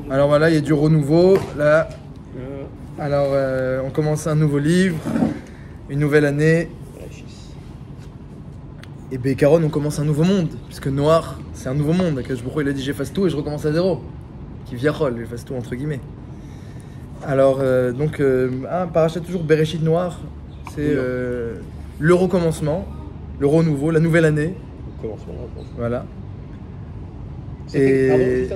Alors voilà, il y a du renouveau. Là, alors on commence un nouveau livre, une nouvelle année. Et Bécaron, on commence un nouveau monde, puisque Noir, c'est un nouveau monde. Akadosh Baruch Hu, il a dit j'efface tout et je recommence à zéro. Qui viachol, j'efface tout entre guillemets. Alors parachat toujours Bereshit Noir, c'est le recommencement, le renouveau, la nouvelle année. Le commencement, voilà. Et...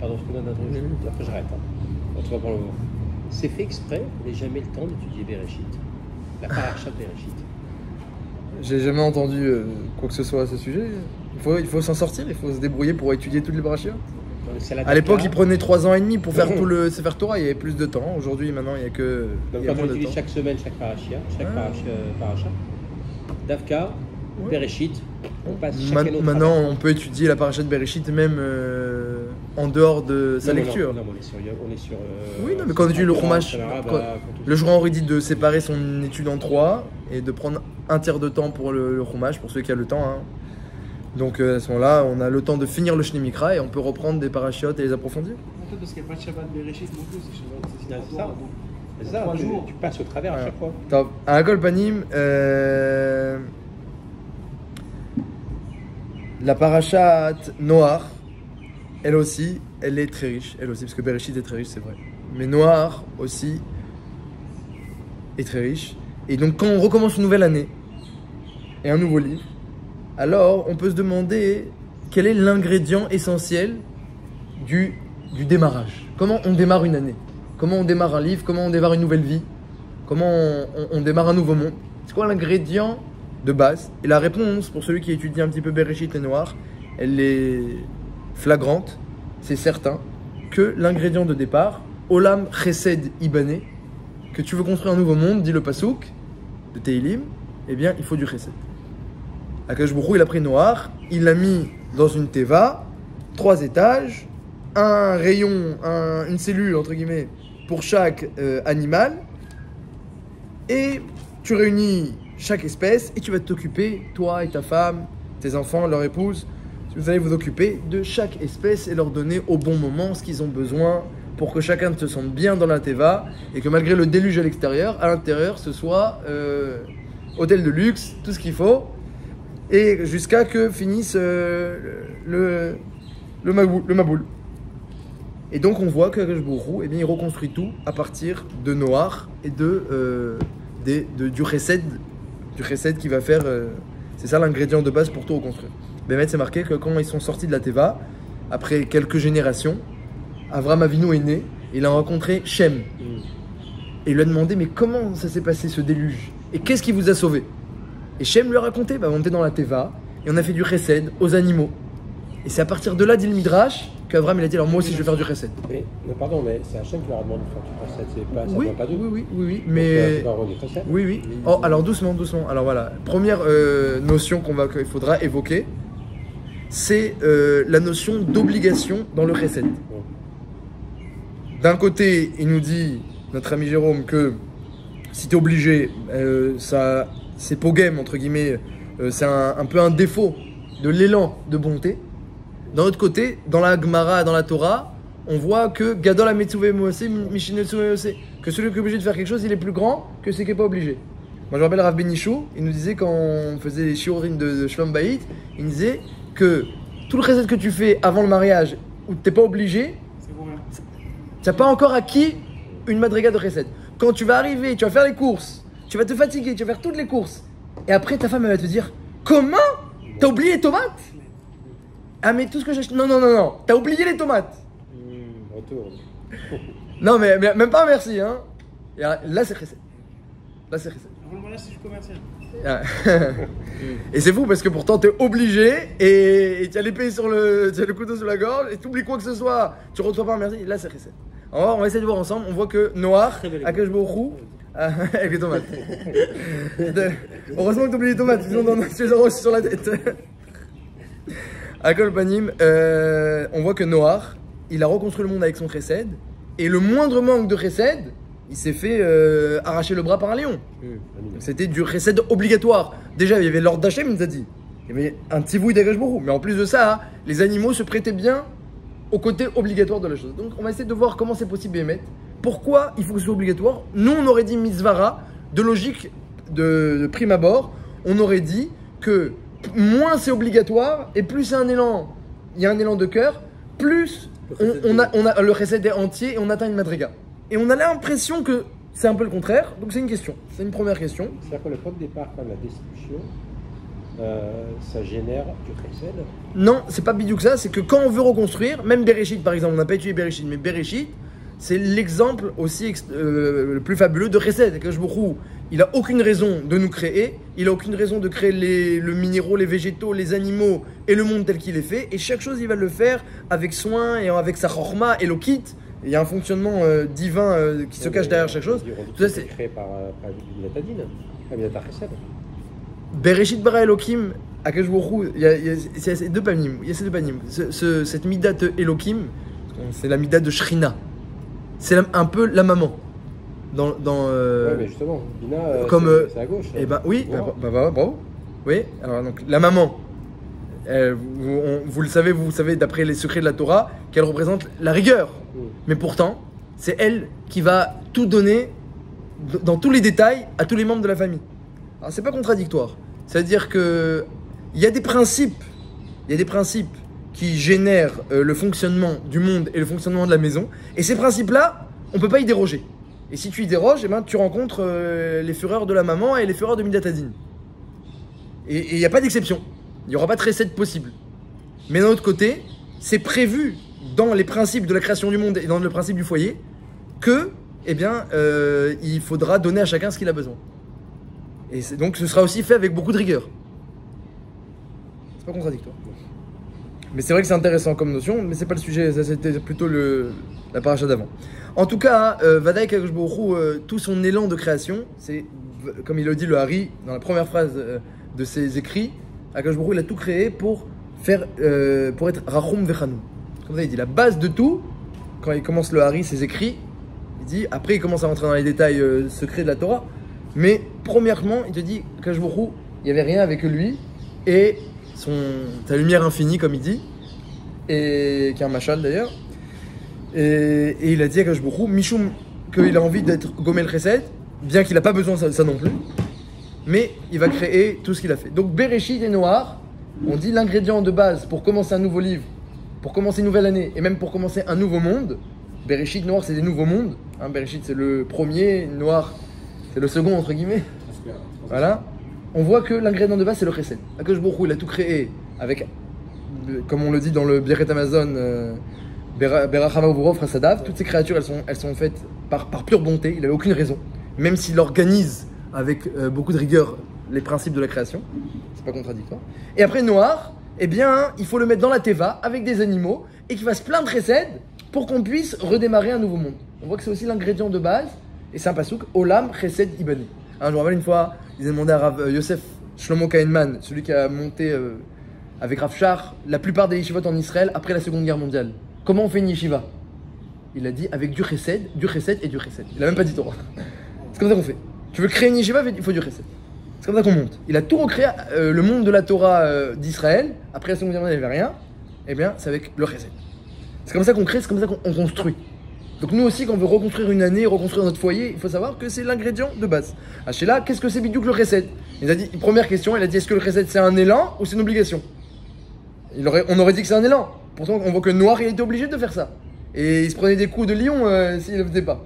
Pardon, je peux donner un truc, après j'arrête. C'est fait exprès, mais jamais le temps d'étudier Bereshit. La parachat de Bereshit. J'ai jamais entendu quoi que ce soit à ce sujet. Il faut s'en sortir, il faut se débrouiller pour étudier toutes les parachas. À l'époque, ils prenaient 3 ans et demi pour faire tout le Sefer Torah, il y avait plus de temps. Aujourd'hui, maintenant, il n'y a que. Donc, quand on utilise chaque semaine, chaque parachat, Davka, Bereshit, on passe chaque année. Maintenant, on peut étudier la parachat de Bereshit même en dehors de sa lecture. Non, on est sur oui, non, mais quand on étudie le Chumash, le Jouran aurait dit de séparer son étude en 3 et de prendre un tiers de temps pour le Chumash, pour ceux qui ont le temps. Hein. Donc à ce moment-là, on a le temps de finir le Shnei Mikra et on peut reprendre des parachutes et les approfondir. En fait, parce qu'il n'y a pas de Shabbat Bereshit non plus, c'est ça. C'est ça, tu passes au travers à chaque fois. Top. À Akol Panim, la parachat Noir, elle aussi, elle est très riche. Elle aussi, parce que Bereshit est très riche, c'est vrai. Mais Noir aussi est très riche. Et donc quand on recommence une nouvelle année et un nouveau livre, alors on peut se demander quel est l'ingrédient essentiel du démarrage. Comment on démarre une année? Comment on démarre un livre? Comment on démarre une nouvelle vie? Comment on démarre un nouveau monde? C'est quoi l'ingrédient de base? Et la réponse, pour celui qui étudie un petit peu Bereshit et Noir, elle est flagrante. C'est certain que l'ingrédient de départ, Olam Chesed Ibané, que tu veux construire un nouveau monde, dit le Passouk de Teilim, eh bien il faut du Chesed. Akadosh Baruch Hu, il a pris Noir, il l'a mis dans une teva, 3 étages, un rayon, une cellule entre guillemets pour chaque animal, et tu réunis chaque espèce et tu vas t'occuper, toi et ta femme, tes enfants, leur épouse, vous allez vous occuper de chaque espèce et leur donner au bon moment ce qu'ils ont besoin pour que chacun se sente bien dans la teva et que malgré le déluge à l'extérieur, à l'intérieur ce soit hôtel de luxe, tout ce qu'il faut. Et jusqu'à que finisse le Maboul. Et donc on voit que Akadosh Baruch Hu, eh bien, il reconstruit tout à partir de Noir et du Chesed qui va faire. C'est ça l'ingrédient de base pour tout reconstruire. Bémet, c'est marqué que quand ils sont sortis de la Teva, après quelques générations, Avram Avinu est né, et il a rencontré Shem. Et il lui a demandé, mais comment ça s'est passé ce déluge? Et qu'est-ce qui vous a sauvé? Et Shem lui a raconté, on était dans la Teva, et on a fait du Chesed aux animaux. Et c'est à partir de là, dit le Midrash, qu'Avram il a dit, alors moi aussi je vais faire du Chesed. Mais pardon, mais c'est Hachem qui leur a demandé de faire du Chesed, c'est pas, oui, ça vient pas d'eux. Oui, mais... Oui. Oh, alors doucement. Alors voilà, première notion qu'il faudra évoquer, c'est la notion d'obligation dans le Chesed. D'un côté, il nous dit, notre ami Jérôme, que si tu es obligé, c'est pogem, entre guillemets, c'est un peu un défaut de l'élan de bonté. D'un autre côté, dans la Gemara, dans la Torah, on voit que Gadol HaMetzuve Mose, Mishinetsu Mose, que celui qui est obligé de faire quelque chose, il est plus grand que celui qui n'est pas obligé. Moi je me rappelle Rav Benichou, il nous disait quand on faisait les shiurim de Shlom Bayit, il nous disait que tout le chesed que tu fais avant le mariage, où tu n'es pas obligé, tu n'as pas encore acquis une madriga de chesed. Quand tu vas arriver, tu vas faire les courses, tu vas te fatiguer, tu vas faire toutes les courses, et après ta femme elle va te dire, comment? T'as oublié les tomates? Ah mais tout ce que j'ai... Non, t'as oublié les tomates. Retourne. Non mais même pas merci hein. Et là c'est chesed. Là c'est chesed. Avant le mariage c'est du commercial. Et c'est fou parce que pourtant t'es obligé et tu as l'épée tu as le couteau sur la gorge et t'oublies quoi que ce soit, tu reçois pas un merci, là c'est chesed. On va essayer de voir ensemble, on voit que Noir, Akadosh Baruch Hu, avec les tomates. Heureusement que t'oublies les tomates, sinon tu les auras aussi sur la tête. À Kol Panim, on voit que Noir, il a reconstruit le monde avec son chesed, et le moindre manque de chesed, il s'est fait arracher le bras par un lion. C'était du chesed obligatoire. Déjà, il y avait l'ordre d'Hachem, il nous a dit. Il y avait un tivouï d'Akadosh Baruch Hu. Mais en plus de ça, les animaux se prêtaient bien au côté obligatoire de la chose. Donc on va essayer de voir comment c'est possible d'émettre. Pourquoi il faut que ce soit obligatoire? Nous on aurait dit mitzvara, de logique de prime abord, on aurait dit que moins c'est obligatoire et plus c'est un élan, il y a un élan de cœur, plus on a le chesed est entier et on atteint une madriga. Et on a l'impression que c'est un peu le contraire, donc c'est une question, c'est une première question. C'est-à-dire que le point de départ, quand la destruction, ça génère du chesed. Non, c'est pas bidou que ça, c'est que quand on veut reconstruire, même Bereshit par exemple, on n'a pas étudié Bereshit, mais Bereshit, c'est l'exemple aussi le plus fabuleux de chesed. Que il a aucune raison de nous créer, il a aucune raison de créer le minéraux, les végétaux, les animaux et le monde tel qu'il est fait, et chaque chose il va le faire avec soin et avec sa chorma et l'okit. Il y a un fonctionnement divin qui se cache derrière chaque chose. Tout ça c'est créé par Midatadine, Midat Chesed. Bereshit bara Elohim, Akadosh Baruch Hu, il y a ces deux panim. Il y a ces deux panim. Cette midat Elohim, c'est la midat de Shrina. C'est un peu la maman. Ouais, mais justement, Bina, c'est à gauche. Eh ben oui, bravo. Oui, alors donc la maman, vous le savez, d'après les secrets de la Torah, qu'elle représente la rigueur. Mais pourtant, c'est elle qui va tout donner dans tous les détails à tous les membres de la famille. Alors c'est pas contradictoire. C'est-à-dire que il y a des principes qui génèrent le fonctionnement du monde et le fonctionnement de la maison. Et ces principes-là, on peut pas y déroger. Et si tu y déroges, eh ben, tu rencontres les fureurs de la maman et les fureurs de Midatadine. Et il n'y a pas d'exception. Il n'y aura pas de recette possible. Mais d'un autre côté, c'est prévu dans les principes de la création du monde et dans le principe du foyer que, eh bien, il faudra donner à chacun ce qu'il a besoin. Et donc ce sera aussi fait avec beaucoup de rigueur. C'est pas contradictoire. Mais c'est vrai que c'est intéressant comme notion, mais c'est pas le sujet, ça c'était plutôt la paracha d'avant. En tout cas, Vadaï Kadosh Baruch Hu, tout son élan de création, c'est, comme il le dit le Hari, dans la première phrase de ses écrits, Kadosh Baruch Hu, il a tout créé pour être Rachum Vechanoum. Comme ça il dit, la base de tout, quand il commence le Hari, ses écrits, il dit, après il commence à rentrer dans les détails secrets de la Torah, mais premièrement, il te dit, Kadosh Baruch Hu, il n'y avait rien avec lui, et sa lumière infinie, comme il dit, et qui est un machal d'ailleurs, et il a dit à Kadosh Baruch Hu, Mishum, qu'il a envie d'être Gomel Chesed, bien qu'il n'a pas besoin de ça non plus, mais il va créer tout ce qu'il a fait. Donc Bereshit et Noach, on dit l'ingrédient de base pour commencer un nouveau livre, pour commencer une nouvelle année, et même pour commencer un nouveau monde. Bereshit, Noach, c'est des nouveaux mondes. Hein, Bereshit, c'est le premier, Noach, c'est le second, entre guillemets. Voilà. On voit que l'ingrédient de base, c'est le chesed. Akadosh Baruch Hu, il a tout créé avec, comme on le dit dans le Biret Amazon, Berachama Uvorov Rasadav. Toutes ces créatures, elles sont faites par pure bonté. Il n'avait aucune raison. Même s'il organise avec beaucoup de rigueur les principes de la création. C'est pas contradictoire. Et après, Noach, eh bien, il faut le mettre dans la Teva avec des animaux et qu'il fasse plein de chesed pour qu'on puisse redémarrer un nouveau monde. On voit que c'est aussi l'ingrédient de base. Et c'est un pasouk, Olam Chesed Ibani. Je me rappelle une fois, ils ont demandé à Rav Yosef Shlomo Kainman, celui qui a monté avec Rav Shach la plupart des yeshivot en Israël après la Seconde Guerre mondiale. Comment on fait une yeshiva? Il a dit avec du chesed et du chesed. Il a même pas dit Torah. C'est comme ça qu'on fait. Tu veux créer une yeshiva, il faut du chesed. C'est comme ça qu'on monte. Il a tout recréé, le monde de la Torah d'Israël, après la Seconde Guerre mondiale, il n'y avait rien. Eh bien, c'est avec le chesed. C'est comme ça qu'on crée, c'est comme ça qu'on construit. Donc nous aussi, quand on veut reconstruire une année, reconstruire notre foyer, il faut savoir que c'est l'ingrédient de base. Là, qu'est-ce que c'est bidou que le chesed? Il a dit, première question, il a dit, est-ce que le chesed c'est un élan ou c'est une obligation? On aurait dit que c'est un élan. Pourtant, on voit que Noir, il était obligé de faire ça. Et il se prenait des coups de lion s'il ne le faisait pas.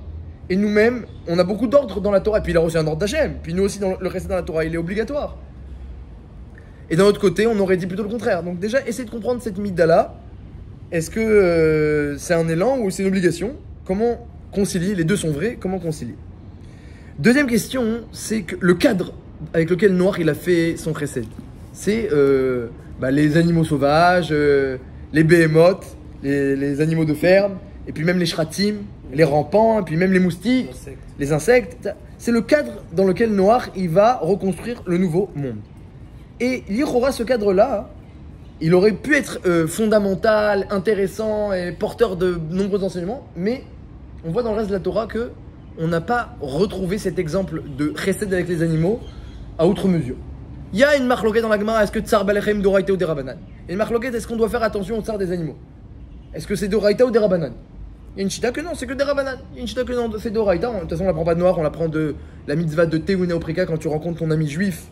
Et nous-mêmes, on a beaucoup d'ordres dans la Torah. Et puis il a reçu un ordre d'Hachem. Puis nous aussi, le chesed dans la Torah, il est obligatoire. Et d'un autre côté, on aurait dit plutôt le contraire. Donc déjà, essayez de comprendre cette midah-là. Est-ce que c'est un élan ou c'est une obligation? Comment concilier? Les deux sont vrais, comment concilier? Deuxième question, c'est que le cadre avec lequel Noach il a fait son chesed, c'est les animaux sauvages, les behemoths, les animaux de ferme, et puis même les shratim, les rampants, et puis même les moustiques, les insectes. C'est le cadre dans lequel Noach il va reconstruire le nouveau monde. Et l'Ichora, ce cadre-là, il aurait pu être fondamental, intéressant et porteur de nombreux enseignements, mais on voit dans le reste de la Torah que on n'a pas retrouvé cet exemple de chesed avec les animaux à outre mesure. Il y a une marloquette dans la Gemara, est-ce que tsar balechem doraïté ou des rabanan? Et une marloquette, est-ce qu'on doit faire attention au tsar des animaux? est-ce que c'est d'Oraïta ou des Rabanan? Il y a une chita que non, c'est que des Rabanan. Il y a une chita que non, c'est d'Oraïta. De toute façon, on la prend pas de noir, on la prend de la mitzvah de Théouné Oprika quand tu rencontres ton ami juif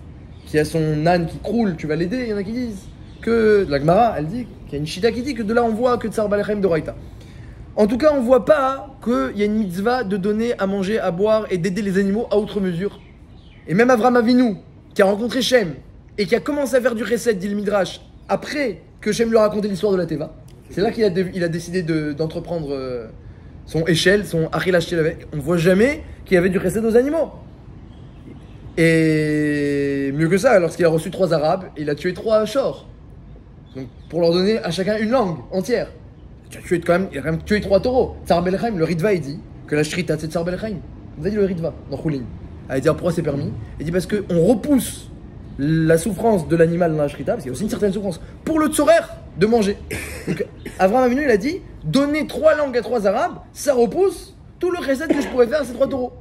qui a son âne qui croule, tu vas l'aider. Il y en a qui disent que la Gemara, elle dit qu'il y a une chita qui dit que de là on voit que Tsar Balechem d'Oraïta. En tout cas, on voit pas qu'il y a une mitzvah de donner à manger, à boire et d'aider les animaux à outre mesure. Et même Avram Avinu, qui a rencontré Shem et qui a commencé à faire du recette, dit le Midrash, après que Shem lui a raconté l'histoire de la Teva, c'est là qu'il a décidé d'entreprendre son échelle, son Achil avec. On voit jamais qu'il y avait du recette aux animaux. Et mieux que ça, lorsqu'il a reçu 3 Arabes, il a tué 3 Shors. Donc pour leur donner à chacun une langue entière. Il a quand même tué 3 taureaux. Tsar Belchaim, le Ritva, il dit que la Shrita, c'est Tsar Belchaim. Vous avez dit le Ritva, dans Choulin. Il dit pourquoi c'est permis? Il dit parce qu'on repousse la souffrance de l'animal dans la Shrita, parce qu'il y a aussi une certaine souffrance, pour le tzorer de manger. Donc Avraham Avinu, il a dit donner 3 langues à 3 Arabes, ça repousse tout le recette que je pourrais faire à ces 3 taureaux.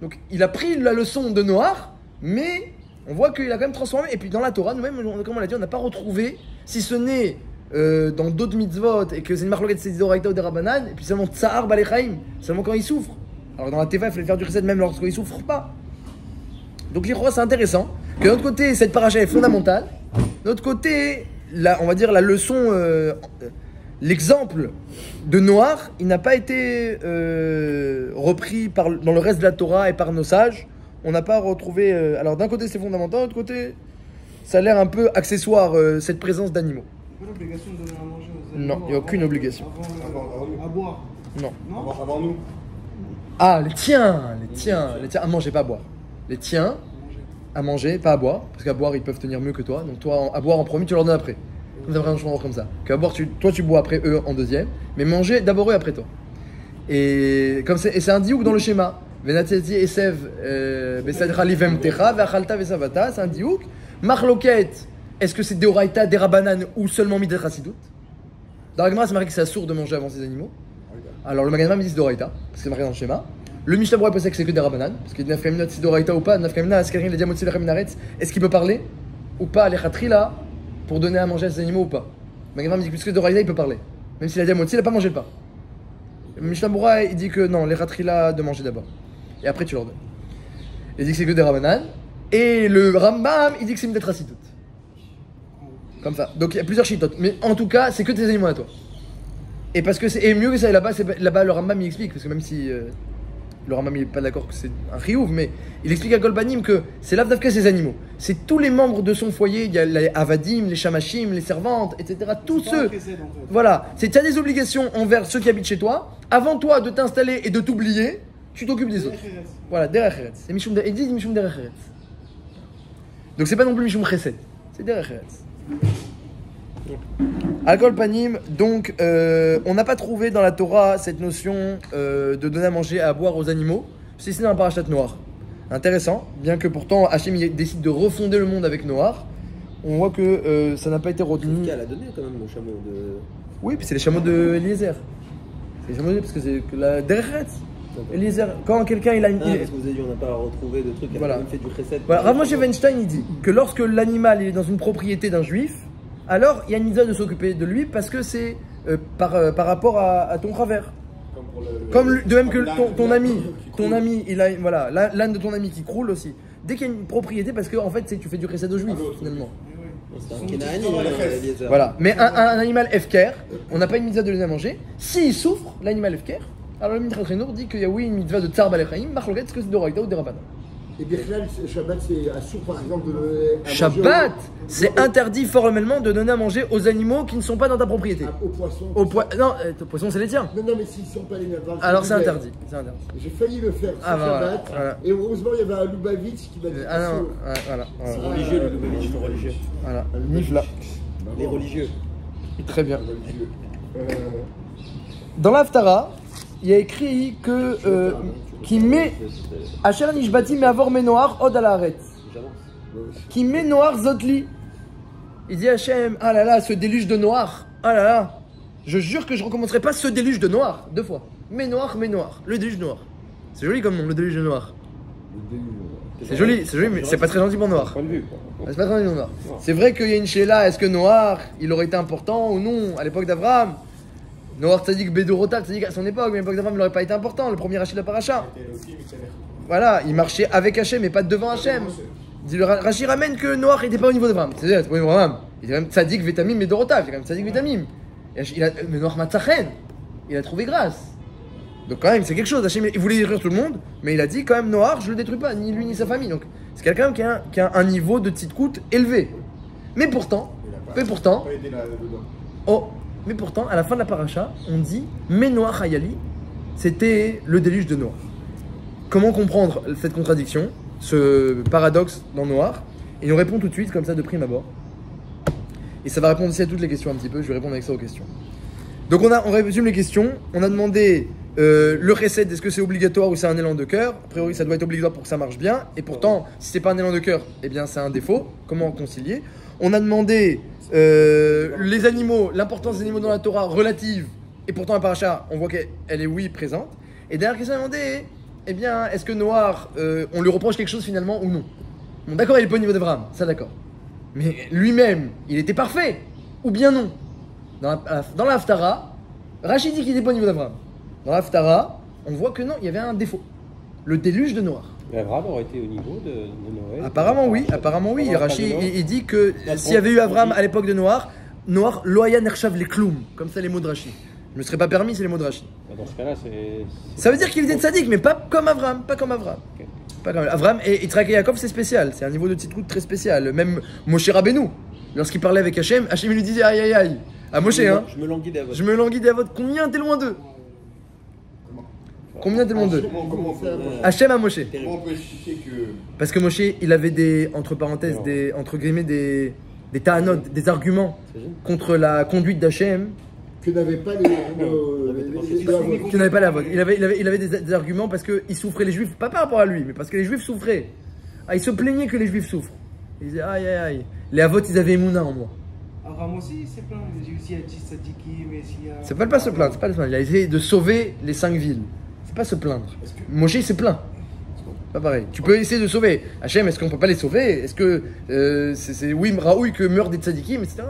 Donc il a pris la leçon de Noach, mais on voit qu'il a quand même transformé. Et puis dans la Torah, nous-mêmes, comme on l'a dit, on n'a pas retrouvé, si ce n'est dans d'autres mitzvot, et que c'est une marloquette, c'est d'Oraïta ou des Rabbanan, et puis seulement Tsahar Balechaim, seulement quand il souffre. Alors dans la Teva, il fallait faire du recette même lorsqu'il ne souffre pas. Donc je crois que c'est intéressant que de notre côté, cette paracha est fondamentale. De notre côté, on va dire la leçon, l'exemple de Noach, il n'a pas été repris dans le reste de la Torah et par nos sages. On n'a pas retrouvé. Alors d'un côté c'est fondamental, de l'autre côté ça a l'air un peu accessoire cette présence d'animaux. Il n'y a pas l'obligation de donner à manger aux animaux. Non, il n'y a aucune obligation. À boire. Non. Non. Avant nous. Ah, les tiens, à manger, pas à boire. Les tiens, à manger, pas à boire, parce qu'à boire ils peuvent tenir mieux que toi. Donc toi, à boire en premier, tu leur donnes après. Comme ça, vraiment comme ça. Qu'à boire, toi tu bois après eux en deuxième, mais manger d'abord eux après toi. Et comme c'est un diouk dans le schéma. Venatiati esev besadra livem techa ve'achalta ve'savata, c'est un diouk. Marloquette, est-ce que c'est deoraita, des rabanan ou seulement midat chasidut? Dans la Gemara, c'est marqué que c'est assourd de manger avant ces animaux. Alors le Magan me dit deoraita, parce que c'est marqué dans le schéma. Le Mishnah Berurah pensait que c'est que des rabanan, parce qu'il dit nafkamina si deoraita ou pas. Nafkamina, est-ce que quelqu'un l'a dit à motzi lechem, est-ce qu'il peut parler ou pas les khatrila pour donner à manger à ces animaux ou pas? Le Magan me dit que puisque deoraita il peut parler, même s'il a dit à motzi, il n'a pas mangé le pain. Le Mishnah Berurah il dit que non, les khatrila de manger d'abord. Et après tu leur donnes. Il dit que c'est que des rabanan. Et le Rambam, il dit que c'est midat chasidut. Comme ça. Donc il y a plusieurs chitotes. Mais en tout cas, c'est que tes animaux à toi. Et parce que c'est mieux que ça, là-bas, le Rambam il explique. Parce que même si le Rambam il n'est pas d'accord que c'est un chiyuv, mais il explique à Kolpanim que c'est l'avdavka ses animaux. C'est tous les membres de son foyer. Il y a les avadim, les shamashim, les servantes, etc. Tous ceux. Voilà. Tu as des obligations envers ceux qui habitent chez toi. Avant toi de t'installer et de t'oublier, tu t'occupes des autres. Voilà, derech eretz. Il dit mishum derech eretz. Donc c'est pas non plus mishum chesed. C'est derech eretz. Alcool panim, donc on n'a pas trouvé dans la Torah cette notion de donner à manger et à boire aux animaux, si ce n'est un parachat noir. Intéressant, bien que pourtant Hachem décide de refonder le monde avec Noir, on voit que ça n'a pas été retenu. Elle a donné quand même le chameau de. Oui, puis c'est les chameaux de Eliezer. C'est les chameaux de parce que c'est la derech. Eliezer, quand quelqu'un il a une. Parce que vous avez dit on n'a pas retrouvé de trucs, elle a même fait du chesed. Voilà, Rav Moshe Weinstein il dit que lorsque l'animal est dans une propriété d'un juif, alors il y a une mitzvah de s'occuper de lui parce que c'est par rapport à ton travers. De même que ton ami, il a voilà l'âne de ton ami qui croule aussi. Dès qu'il y a une propriété, parce que en fait tu fais du chesed aux juifs finalement. C'est un Kenaani, voilà, mais un animal efker, on n'a pas une mitzvah de lui donner à manger. S'il souffre, l'animal efker, alors le Midrash Nour dit qu'il y a oui une mitzvah de tsar balechaim, marloquet, est-ce que c'est d'oraïta ou des rabbana? Et Birklal, Shabbat, c'est assourd par exemple de Shabbat, c'est interdit formellement de donner à manger aux animaux qui ne sont pas dans ta propriété. Aux poissons. Non, aux poissons c'est les tiens. Non, mais s'ils ne sont pas les mêmes. Alors c'est interdit. J'ai failli le faire sur Shabbat. Voilà. Et heureusement, il y avait un Lubavitch qui m'a dit. Ah non, voilà. Ils sont religieux, les Lubavitch, ils sont religieux. Voilà, Nifla. Les religieux. Très bien. Dans l'Haftara, il y a écrit que qui met Asher Nishbati mais avoir Menoar Od Alaret. Qui met Noir Zotli. Il dit Hachem, ah là là, ce déluge de noir. Ah là là, je jure que je ne recommencerai pas ce déluge de noir 2 fois. Menoar, le déluge noir. C'est joli comme nom, le déluge de noir. C'est joli, mais c'est pas très gentil pour noir. C'est pas très gentil pour noir. C'est vrai qu'il y a une chéla, est-ce que noir, il aurait été important ou non à l'époque d'Abraham? Noach Tzadik Bédorotav, Tzadik à son époque, mais à l'époque d'Avram, il n'aurait pas été important, le premier Rachid de la paracha. Voilà, il marchait avec Hachem et pas devant Hachem. Rachid ramène que Noach n'était pas au niveau d'Avram. C'est-à-dire, c'est pas au niveau d'Avram. Il était quand même Tzadik Vétamim Bédorotav, il est quand même Tzadik Vétamim. Mais Noach Matzachen, il a trouvé grâce. Donc quand même, c'est quelque chose. Hachem, il voulait détruire tout le monde, mais il a dit quand même Noach, je le détruis pas, ni lui ni sa famille. Donc c'est quelqu'un qui a un niveau de tzidkout élevé. Mais pourtant, à la fin de la paracha, on dit mais Noach Hayali, c'était le déluge de Noach. Comment comprendre cette contradiction, ce paradoxe dans Noach? Et on répond tout de suite comme ça de prime abord. Et ça va répondre aussi à toutes les questions un petit peu. Je vais répondre avec ça aux questions. Donc on résume les questions. On a demandé le recette, est-ce que c'est obligatoire ou c'est un élan de cœur? A priori, ça doit être obligatoire pour que ça marche bien. Et pourtant, si c'est pas un élan de cœur, eh bien c'est un défaut. Comment concilier? On a demandé les animaux, l'importance des animaux dans la Torah relative. Et pourtant, la paracha, on voit qu'elle est oui présente. Et dernière question, on a demandé, eh bien, est-ce que Noach, on lui reproche quelque chose finalement ou non? Bon, d'accord, il est pas au niveau d'Abraham, ça d'accord. Mais lui-même, il était parfait ou bien non? Dans la Haftara, Rachid dit qu'il n'était pas au niveau d'Abraham. Dans la Haftara, on voit que non, il y avait un défaut. Le déluge de Noach. Mais Abraham aurait été au niveau de Noé. Apparemment oui. Rachid, il dit que s'il y avait eu Abraham à l'époque de Noach, Loaya Nershav les Kloum, comme ça les mots de Rachid. Je me serais pas permis, c'est les mots de Rachid. Dans ce cas-là, c'est. Ça veut dire qu'il était tzaddik, mais pas comme Abraham. Okay. Pas comme Abraham et Yitzhak et Yaakov, c'est spécial. C'est un niveau de tzidkout très spécial. Même Moshe Rabbeinu, lorsqu'il parlait avec Hachem, Hachem lui disait aïe aïe aïe. À Moshe, hein. Je me languis Je me languis d'Avot. Combien t'es loin d'eux? Combien t'es loin d'eux? Hachem à Moshe. Comment on peut expliquer que. Parce que Moshe, il avait des, entre parenthèses, entre guillemets, des ta'anot, des arguments contre la conduite d'Hachem. Que n'avait pas Qui n'avait pas la vote. Il avait des arguments parce qu'il souffrait les juifs, pas par rapport à lui, mais parce que les juifs souffraient. Ah, il se plaignait que les juifs souffrent. Il disait aïe aïe aïe. Les avots, ils avaient Emouna en moi. Abraham aussi, c'est plein. J'ai aussi à Tzadiki, mais s'il y a. C'est pas se plaindre, c'est pas se plaindre. Il a essayé de sauver les 5 villes. C'est pas se plaindre. Moshe, il s'est plaint. Pas pareil. Tu peux essayer de sauver. Hachem, est-ce qu'on peut pas les sauver? Est-ce que c'est oui, Raoui que meurent des tzadikim, etc.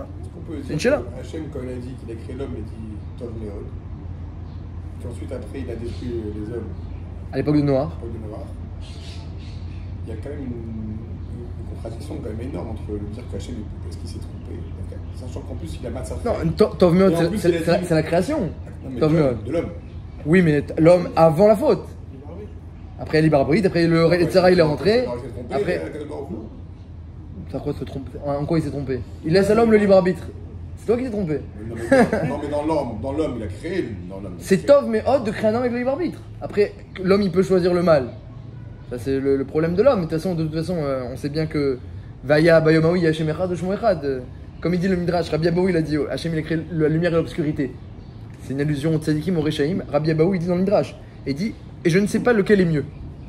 Hachem, quand il a dit qu'il a créé l'homme, il a dit Tov Meod. Qu'ensuite, après, il a détruit les hommes. À l'époque de Noach. Il y a quand même une contradiction quand même énorme entre le dire qu'Hachem est qu'il s'est trompé. Sachant qu'en plus, il a mal sa frère. Non, Tov Meod, c'est la création. Tov Meod. De l'homme. Oui, mais l'homme avant la faute. Après Libar Brit, après le Etzara il est rentré. Après. Ça quoi se tromper? En quoi il s'est trompé? Il laisse à l'homme le libre arbitre. C'est toi qui t'es trompé. Non mais dans l'homme, il a créé. C'est Tov mais Hod de créer un homme avec le libre arbitre. Après, l'homme il peut choisir le mal. Ça c'est le problème de l'homme. De toute façon, on sait bien que Vaya Bayomaoui Hachem Echad Shmo Echad. Comme il dit le Midrash, Rabbi Abaou il a dit Hachem il a créé la lumière et l'obscurité. C'est une allusion au tzadikim, au Rechaim. Rabbi Abaou il dit dans le Midrash. Il dit et je ne sais pas lequel est mieux.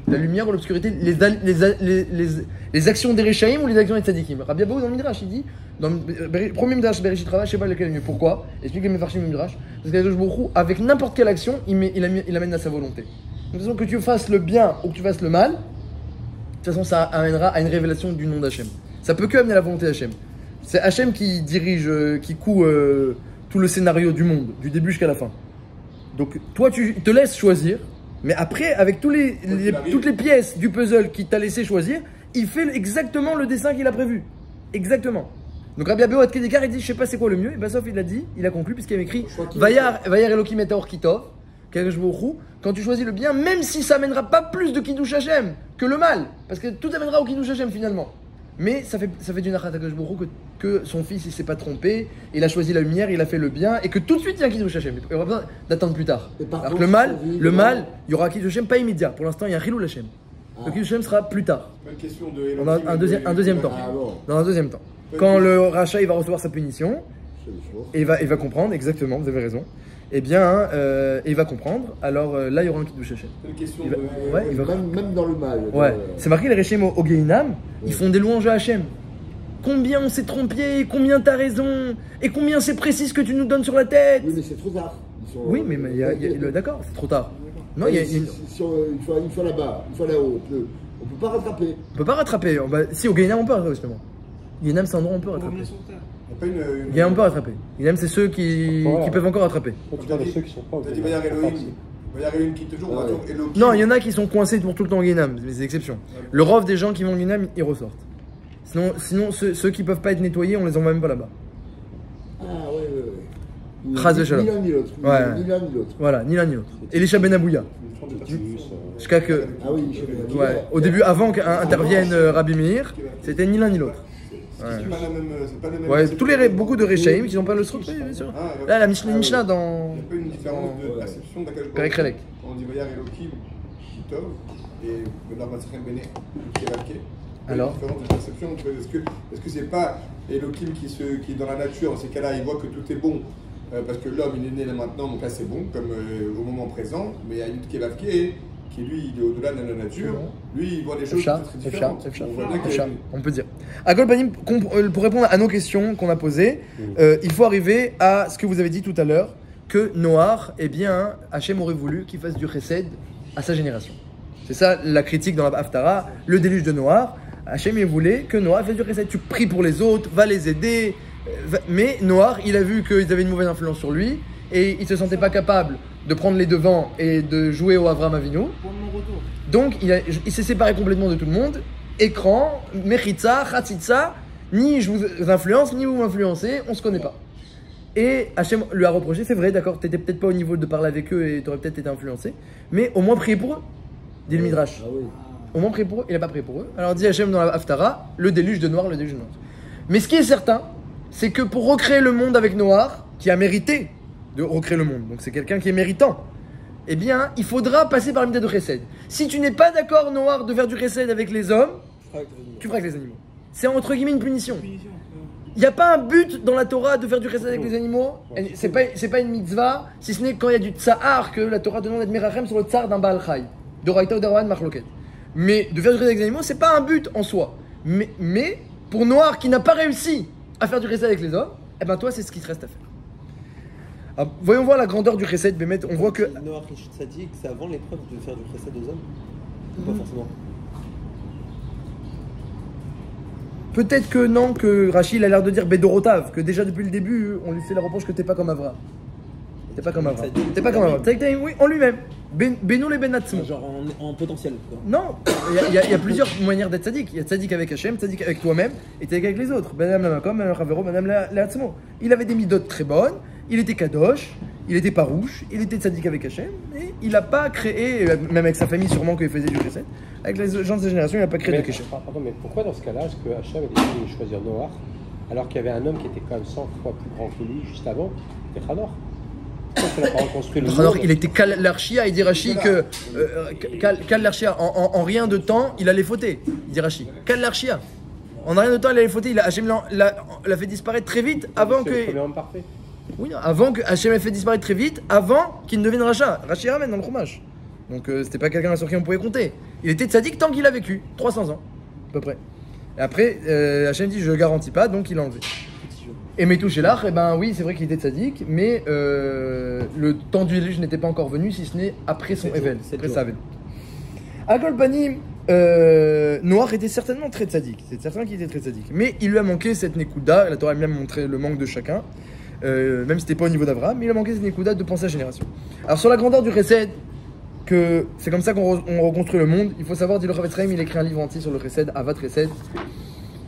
La lumière ou l'obscurité, les actions des Rechaim ou les actions des tzadikim. Rabbi Abaou dans le Midrash, il dit, dans le premier Midrash, Bereshit Rava, je ne sais pas lequel est mieux. Pourquoi? Explique les Mefarshim Midrash. Parce qu'Akadosh Baruch Hu, avec n'importe quelle action, il amène à sa volonté. De toute façon, que tu fasses le bien ou que tu fasses le mal, de toute façon, ça amènera à une révélation du nom d'Hachem. Ça peut que amener à la volonté d'Hachem. C'est Hachem qui dirige, qui coud tout le scénario du monde, du début jusqu'à la fin. Donc, toi, tu te laisses choisir. Mais après, avec toutes les pièces du puzzle qu'il t'a laissé choisir, il fait exactement le dessin qu'il a prévu. Exactement. Donc Rabbi Abaou Adkedekar, il dit, je sais pas c'est quoi le mieux. Et ben sauf il a dit, il a conclu, puisqu'il avait écrit Vayar Elokim et Or Kitov, quand tu choisis le bien, même si ça amènera pas plus de Kiddush Hashem que le mal, parce que tout amènera au Kiddush Hashem finalement. Mais ça fait du Nachat HaKadosh Baruch Hu que son fils il s'est pas trompé, il a choisi la lumière, il a fait le bien, et que tout de suite il y a un Kiddush Hashem. Il n'y aura pas besoin d'attendre plus tard. Alors que le mal, il y aura un Kiddush Hashem pas immédiat. Pour l'instant, il y a un Chilul Hashem. Le Kiddush Hashem sera plus tard. Dans un deuxième temps. Dans un deuxième temps. Quand le rachat il va recevoir sa punition, et il va comprendre, exactement, vous avez raison. Eh bien, il va comprendre. Alors là, il y aura un Kiddush Hashem. Même dans le mal. Ouais. C'est marqué les Rechaim au Geinam, ils font des louanges à Hashem. Combien on s'est trompé, combien t'as raison, et combien c'est précis ce que tu nous donnes sur la tête. Oui, mais c'est trop tard. Oui, mais d'accord, c'est trop tard. Non, une fois là-bas, une fois là-haut, on peut pas rattraper. On peut pas rattraper. Si, au Geinam, on peut justement. Guinam, c'est un endroit où on peut rattraper. Il n'y a pas une. Guinam, on peut rattraper. Guinam, c'est ceux qui peuvent encore rattraper. Tu parles de ceux qui sont pas. Tu as dit Bayar Elohim. Bayar Elohim qui toujours, Elohim. Non, il y en a qui sont coincés pour tout le temps au Guinam, mais c'est l'exception. Le rov des gens qui vont au Guinam, ils ressortent. Sinon ceux qui peuvent pas être nettoyés, on les envoie même pas là-bas. Ah ouais. Ni l'un ni l'autre. Ouais. Ni l'un ni l'autre. Voilà, ni l'un ni l'autre. Et les Shabenabouya. Jusqu'à que. Ouais, au début, avant qu'intervienne Rabbi Meir, c'était ni l'un ni l'autre. Ouais, beaucoup de Rechaim qui n'ont pas le srout, oui, bien sûr. Là, la Mishnah dans. Il n'y a pas une différence de perception Perek Relek. On dit Bayar Elohim, Kitov, et Benar Matzrem Bene, qui est marqué. Alors Une différence de perception. Est-ce que c'est pas Elohim qui est dans la nature, dans ces cas-là, il voit que tout est bon parce que l'homme il est né là maintenant, donc là c'est bon, comme au moment présent, mais il y a une Kevavke qui lui il est au-delà de la nature, lui il voit des choses très différentes. On peut dire. À Golpanim, pour répondre à nos questions qu'on a posées, il faut arriver à ce que vous avez dit tout à l'heure, que Noach, eh bien, Hachem aurait voulu qu'il fasse du chesed à sa génération. C'est ça la critique dans la Haftara, le déluge de Noach. Hachem il voulait que Noach fasse du chesed. Tu pries pour les autres, va les aider. Mais Noach, il a vu qu'ils avaient une mauvaise influence sur lui et il ne se sentait pas capable de prendre les devants et de jouer au Avram Avinu. Donc il s'est séparé complètement de tout le monde. Écran, Mechitza, Khatzitza, ni je vous influence, ni vous m'influencez, on ne se connaît pas. Et Hachem lui a reproché, c'est vrai, d'accord, tu n'étais peut-être pas au niveau de parler avec eux et tu aurais peut-être été influencé, mais au moins prier pour eux, dit le Midrash. Au moins prier pour eux, il n'a pas prié pour eux. Alors dit Hachem dans la Haftara, le déluge de Noach, le déluge de Noach. Mais ce qui est certain, c'est que pour recréer le monde avec Noach, qui a mérité de recréer le monde, donc c'est quelqu'un qui est méritant, eh bien, il faudra passer par le mitzvah de chesed. Si tu n'es pas d'accord, Noach, de faire du chesed avec les hommes, tu feras avec les animaux. C'est entre guillemets une punition. Il n'y a pas un but dans la Torah de faire du chesed avec les animaux. C'est pas une mitzvah, si ce n'est quand il y a du tsahar que la Torah demande d'être merachem sur le tsahar d'un Baal Chai, de Raïta ou d'Arawan Machloket. Mais de faire du chesed avec les animaux, c'est pas un but en soi. Mais pour Noach qui n'a pas réussi à faire du chesed avec les hommes, eh ben toi c'est ce qui te reste à faire. Alors, voyons voir la grandeur du chesed, Bémet. On voit que. Noach Tzadik, c'est avant l'épreuve de faire du chesed aux hommes ou pas forcément? Peut-être que non, que Rachid a l'air de dire Bédorotav, que déjà depuis le début, on lui fait la reproche que t'es pas comme Avra. T'es pas comme Avra. T'es pas comme Avra. Oui, en lui-même. Beno les Benatzmo. Genre en potentiel, quoi. Non, il y a plusieurs manières d'être tzaddik. Il y a tzaddik avec Hachem, tzaddik avec toi-même et tzaddik avec les autres. Madame la Makom, Madame Chavero, Madame la Hatzmo. Il avait des midotes très bonnes, il était kadosh, il était parouche, il était tzaddik avec Hachem et il n'a pas créé, même avec sa famille sûrement qu'il faisait du chesed, avec les gens de sa génération, il n'a pas créé de Hachem. Pardon, mais pourquoi dans ce cas-là, est-ce que Hachem a décidé de choisir Noach alors qu'il y avait un homme qui était quand même 100 fois plus grand que lui juste avant, c'était Hanor? Alors, il était Kal l'Archia, il dit Rashi que Kal l'Archia, en rien de temps, il allait fauter. Il dit Rashi. Kal l'Archia. En rien de temps, il allait fauter. Hachem l'a fait disparaître très vite avant que. Oui, avant que Hachem l'ait fait disparaître très vite, avant qu'il ne devienne Racha. Rashi ramène dans le Chumash. Donc, c'était pas quelqu'un sur qui on pouvait compter. Il était tzaddik tant qu'il a vécu. 300 ans, à peu près. Et après, Hachem dit je garantis pas, donc il l'a enlevé. Et Metouchelach, eh ben oui, c'est vrai qu'il était tzaddik, mais le temps du déluge n'était pas encore venu, si ce n'est après son Evel, après sa Evel. À Golpanim, Noach était certainement très tzaddik, c'est certain qu'il était très tzaddik, mais il lui a manqué cette Nekuda, la Torah elle-même montré le manque de chacun, même si c'était pas au niveau d'Avraham, mais il a manqué cette Nekuda de penser à la génération. Alors sur la grandeur du chesed, que c'est comme ça qu'on reconstruit le monde, il faut savoir, dit le Chavetz Chaim, il écrit un livre entier sur le chesed, Avat Chesed.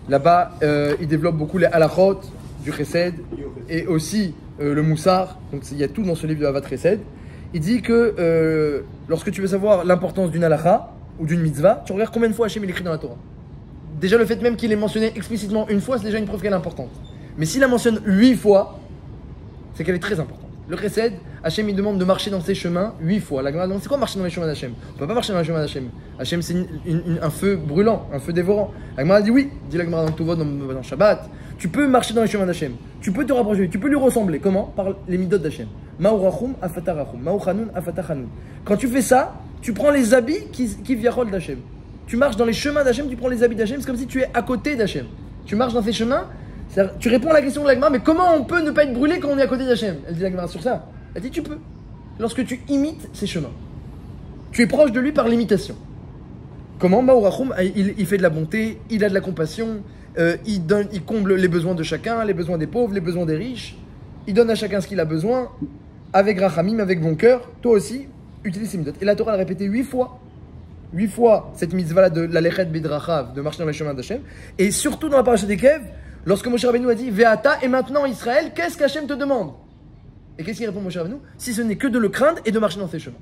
Là-bas, il développe beaucoup les halachot du chesed et aussi le moussar, donc il y a tout dans ce livre de Avat Chesed. Il dit que lorsque tu veux savoir l'importance d'une halacha ou d'une mitzvah, tu regardes combien de fois Hachem il écrit dans la Torah. Déjà le fait même qu'il est mentionné explicitement une fois, c'est déjà une preuve qu'elle est importante. Mais s'il la mentionne 8 fois, c'est qu'elle est très importante. Le chesed, Hachem il demande de marcher dans ses chemins 8 fois. La Gemara demande c'est quoi marcher dans les chemins d'Hachem? On ne peut pas marcher dans les chemins d'Hachem. Hachem c'est un feu brûlant, un feu dévorant. La Gemara dit oui, dit la Gemara dans Tuvot, dans Shabbat. Tu peux marcher dans les chemins d'Hachem, tu peux te rapprocher, tu peux lui ressembler. Comment? Par les midot d'Hachem. Ma'urachum afatarachum, ma'uchanun afatachanun. Quand tu fais ça, tu prends les habits qui viachol d'Hachem. Tu marches dans les chemins d'Hachem, tu prends les habits d'Hachem, c'est comme si tu es à côté d'Hachem. Tu marches dans ces chemins, tu réponds à la question de la Gemara, mais comment on peut ne pas être brûlé quand on est à côté d'Hachem? Elle dit la Gemara sur ça. Elle dit tu peux. Lorsque tu imites ces chemins, tu es proche de lui par l'imitation. Comment? Ma'urachum, il fait de la bonté, il a de la compassion, il comble les besoins de chacun, les besoins des pauvres, les besoins des riches. Il donne à chacun ce qu'il a besoin, avec rachamim, avec bon cœur. Toi aussi, utilise ces midot. Et la Torah l'a répété 8 fois. 8 fois cette mitzvah-là de la lechet bidrachav, de marcher dans les chemins d'Hachem. Et surtout dans la paracha des Kev, lorsque Moshe Rabbeinu a dit Ve'ata, et maintenant Israël, qu'est-ce qu'Hachem te demande? Et qu'est-ce qu'il répond Moshe Rabbeinu? Si ce n'est que de le craindre et de marcher dans ses chemins.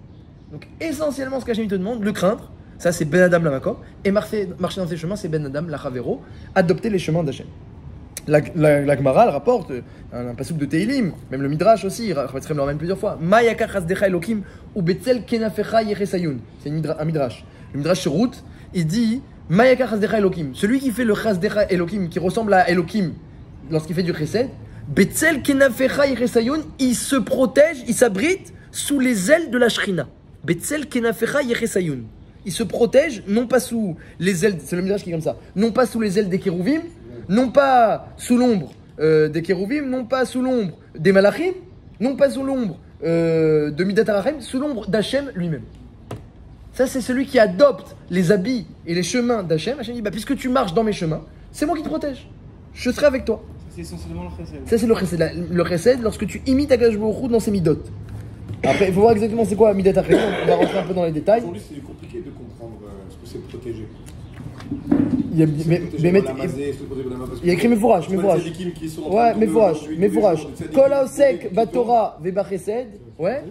Donc essentiellement ce qu'Hachem te demande, le craindre, ça c'est Ben Adam la Makom, et marcher dans ses chemins, c'est Ben Adam la Chavero, adopter les chemins d'Hachem. La Gemara, elle rapporte un passouk de Teilim, même le Midrash aussi, Rachem le ramène plusieurs fois. Ma yakar chasdecha Elokim ou betzel kenafecha yechesayun. C'est un Midrash. Le Midrash sur route, il dit Ma yakar chasdecha Elokim. Celui qui fait le chasdecha Elokim, qui ressemble à Elokim lorsqu'il fait du chesed, betzel kenafecha yechesayun, il se protège, il s'abrite sous les ailes de la Shrina. Betzel kenafecha yechesayun. Il se protège, non pas sous les ailes, c'est le Midrash qui est comme ça, non pas sous les ailes des kérouvim, non pas sous l'ombre des kérouvim, non pas sous l'ombre des malachim, non pas sous l'ombre de Midat HaRachem, sous l'ombre d'Hachem lui-même. Ça, c'est celui qui adopte les habits et les chemins d'Hachem. Hachem dit, puisque tu marches dans mes chemins, c'est moi qui te protège. Je serai avec toi. C'est essentiellement le chesed. Ça, c'est le chesed. Le chesed, lorsque tu imites Akadosh Baruch Hu dans ses midot. Après, il faut voir exactement c'est quoi Midat HaChesed. On va rentrer un peu dans les détails. Aujourd'hui, c'est compliqué de comprendre ce que c'est protéger. Il y a écrit Mefourash. Ouais, Mefourash. Kol haosek batorah vebachesed. Ouais.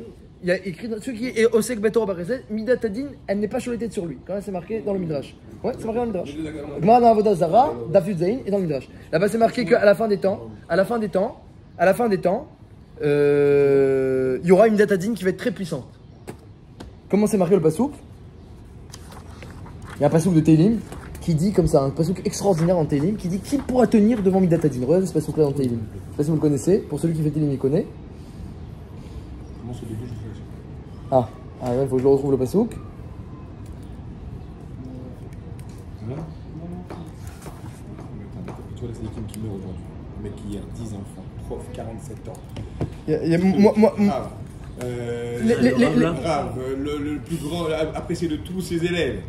Il y a écrit ceux qui est osek batorah vebachesed. Midat Hadin, elle n'est pas sur les têtes sur lui. Quand même, c'est marqué dans le Midrash. Ouais, c'est marqué dans le Midrash. Gemara dans Avodah Zara, Daf Yud Zayin et dans le Midrash. Là-bas, c'est marqué qu'à la fin des temps, il y aura une Midat Hadin qui va être très puissante. Comment c'est marqué le pasouk? Il y a un pasouk de Teilim qui dit comme ça, un pasouk extraordinaire en Teilim, qui dit qui pourra tenir devant Midat Hadin. Regardez ce pasouk là dans Teilim. Je sais pas si vous le connaissez, pour celui qui fait Teilim, il connaît. Comment se début, je fais Ah ouais, il faut que je le retrouve le pasouk. Voilà. Tu vois, c'est l'équipe qui meurt aujourd'hui. Un mec qui a 10 enfants, prof, 47 ans. Grave, le plus grand apprécié de tous ses élèves.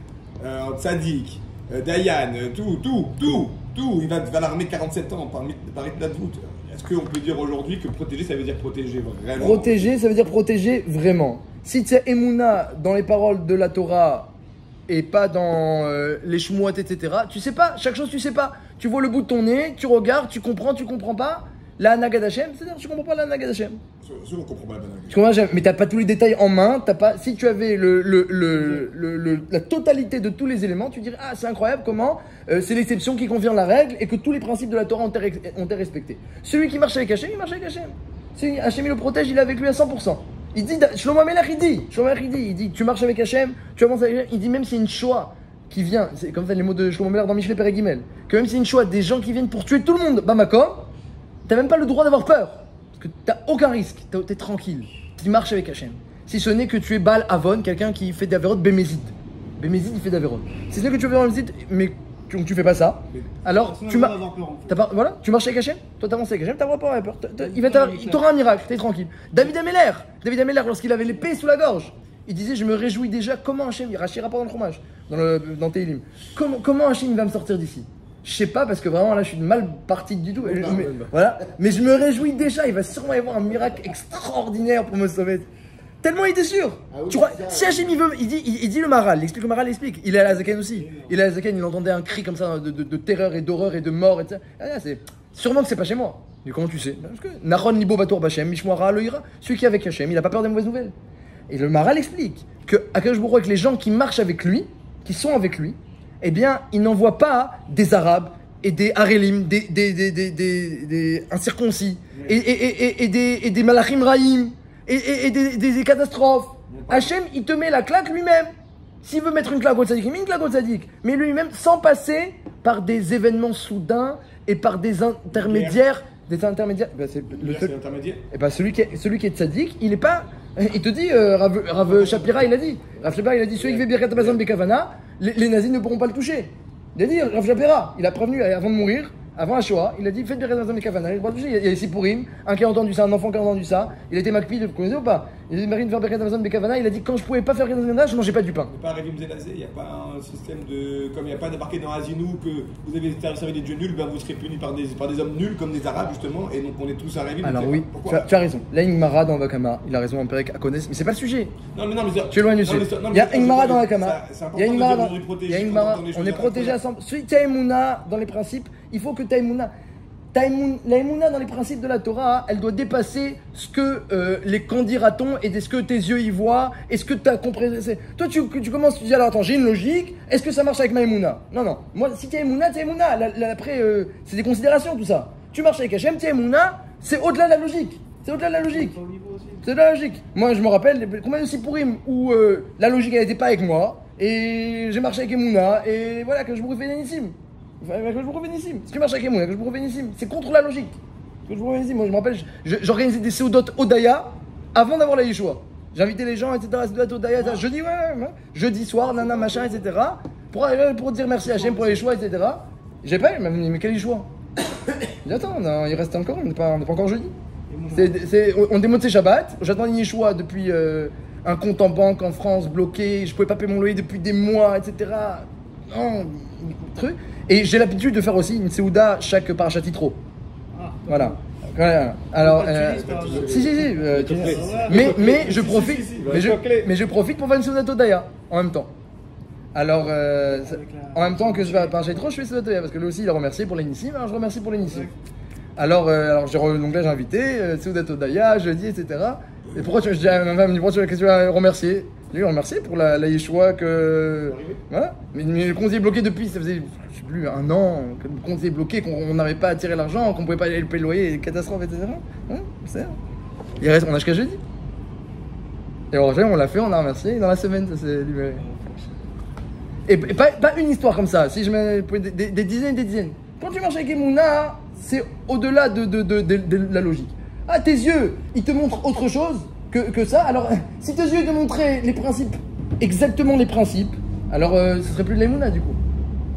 Tzadik, Dayan, tout. Il va l'armer 47 ans par Hitladvout. Est-ce qu'on peut dire aujourd'hui que protéger, ça veut dire protéger vraiment? Protéger, ça veut dire protéger vraiment. Si tu as Emouna dans les paroles de la Torah et pas dans les shmuot, etc., tu sais pas, chaque chose tu sais pas. Tu vois le bout de ton nez, tu regardes, tu comprends pas. La Hanaga d'Hachem, c'est-à-dire tu comprends pas la Hanaga d'Hachem. Je ne comprends pas la Hanaga. Tu comprends, mais t'as pas tous les détails en main. Si tu avais la totalité de tous les éléments, tu dirais ah c'est incroyable comment c'est l'exception qui confirme la règle et que tous les principes de la Torah ont été respectés. Celui qui marche avec Hachem, il marche avec Hachem. Si Hachem il le protège, il est avec lui à 100%. Il dit Shlomo Amelech il dit tu marches avec Hachem, tu avances avec Hachem. Il dit même si une Shoah qui vient, c'est comme ça les mots de Shlomo Amelech dans Mishlei Perek Gimel, que même si une Shoah des gens qui viennent pour tuer tout le monde, Makom, t'as même pas le droit d'avoir peur. Parce que t'as aucun risque. T'es tranquille. Tu marches avec Hachem. Si ce n'est que tu es Baal Avon, quelqu'un qui fait d'Averot Bémézid. Bémézid, il fait d'Averot. Si ce n'est que tu fais Bémézid, mais tu fais pas ça, alors tu marches. Voilà, tu marches avec Hachem. Toi, t'avances avec Hachem, t'as pas peur. Il t'aura un miracle, t'es tranquille. David Ameller, lorsqu'il avait l'épée sous la gorge, il disait je me réjouis déjà comment Hachem, il rachira pas dans le fromage, dans Teilim. Comment Hachem va me sortir d'ici? Je sais pas parce que vraiment là je suis mal parti du tout. Voilà. Mais je me réjouis déjà, il va sûrement y avoir un miracle extraordinaire pour me sauver. Tellement il était sûr. Tu crois, si Hachem il veut, il dit le Maral, il explique. Il est à la Zaken aussi. Il est à la Zaken, il entendait un cri comme ça de terreur et d'horreur et de mort, etc. Sûrement que c'est pas chez moi. Mais comment tu sais? Parce que Nahon Libo Bator Bachem, Mishmoara Loïra, celui qui est avec Hachem, il a pas peur des mauvaises nouvelles. Et le Maral explique que Akadosh Baruch Hu, avec les gens qui marchent avec lui, qui sont avec lui, eh bien, il n'envoie pas des Arabes et des Harelim, des incirconcis, et des Malachim Raïm, et des catastrophes. Hachem, il te met la claque lui-même. S'il veut mettre une claque au tzaddik, il met une claque au tzaddik. Mais lui-même, sans passer par des événements soudains et par des intermédiaires. Des intermédiaires. C'est intermédiaire. Et ben celui qui est tzaddik, il est pas. Il te dit, Rav Shapira, il a dit. Rav Shapira, il a dit celui qui fait Birkat Hamazon Bekavana, les nazis ne pourront pas le toucher. Il a dit, Rav Shapira, il a prévenu avant de mourir, avant la Shoah, il a dit faites Birkat Hamazon Bekavana, il ne pourra pas le toucher. Il y a les Sipourim, un qui a entendu ça, un enfant qui a entendu ça, il a été Makpid, vous connaissez ou pas? Il a dit quand je pouvais pas faire Birkat Hamazon, je mangeais pas du pain. Il n'y a pas Révim Zélazé, il n'y a pas un système de. Comme il n'y a pas marqué dans Azinou que vous avez servi des dieux nuls, ben vous serez punis par des hommes nuls comme des Arabes justement, et donc on est tous à Révim. Alors oui, tu as raison. Là, Ingmara dans Vakama, il a raison, Empérec à connaître, mais c'est pas le sujet. Non, mais tu es loin du sujet. Il y a Ingmara dans Vakama. Il y a Ingmara, on est protégé à 100%. Si tu as Emouna dans les principes, il faut que tu aies Emouna. La Emouna dans les principes de la Torah, elle doit dépasser ce que les candidatons et ce que tes yeux y voient, et ce que tu as compris. Toi, tu commences, tu dis alors attends, j'ai une logique, est-ce que ça marche avec ma Emouna? Non. Moi, si tu es Emouna, tu es Emouna. Après, c'est des considérations tout ça. Tu marches avec Hachem, tu es Emouna, c'est au-delà de la logique. C'est au-delà de la logique. C'est au-delà de la logique. Moi, je me rappelle combien de Sipurim où la logique elle n'était pas avec moi, et j'ai marché avec Emouna, et voilà, que je me refais Nissim. Si tu marches avec Emouna, que je me refais Nissim, c'est contre la logique. Moi, je me rappelle, j'organisais des Seudot Odaya avant d'avoir la Yeshua. J'invitais les gens, etc. Seudot Odaya, jeudi soir, nana, machin, etc. Pour dire merci à Hachem pour la Yeshua, etc. J'ai pas eu, mais quel Yeshua? J'ai dit, attends, non, il reste encore, on n'est pas encore jeudi. On démonte ses Shabbat, j'attends une Yeshua depuis un compte en banque en France bloqué, je pouvais pas payer mon loyer depuis des mois, etc. Non, truc. Et j'ai l'habitude de faire aussi une Seouda chaque parachat Yitro. Voilà. Alors, mais je profite, mais je profite pour faire une Seouda Todaya en même temps. Alors, en même temps que je fais parachat Yitro, je fais Seouda Todaya parce que lui aussi il a remercié pour les Nissim, alors je remercie pour les Nissim. Alors donc là j'ai invité Seouda Todaya, jeudi, etc. Et pourquoi je dis à ma femme, pourquoi tu vas remercier? Lui remercier pour la Yeshua que. Voilà. Mais le compte est bloqué depuis, ça faisait, je sais plus, un an que le compte est bloqué, qu'on n'arrivait pas à tirer l'argent, qu'on pouvait pas aller payer le loyer, catastrophe, etc. C'est ça. Il reste, on a jusqu'à jeudi. Et on l'a fait, on a remercié, dans la semaine ça s'est libéré. Et pas une histoire comme ça, si je mets des dizaines et des dizaines. Quand tu marches avec Emouna, c'est au-delà de la logique. Ah, tes yeux, ils te montrent autre chose que ça. Alors, si tes yeux te montraient les principes, exactement les principes, alors ce serait plus de l'Emouna du coup.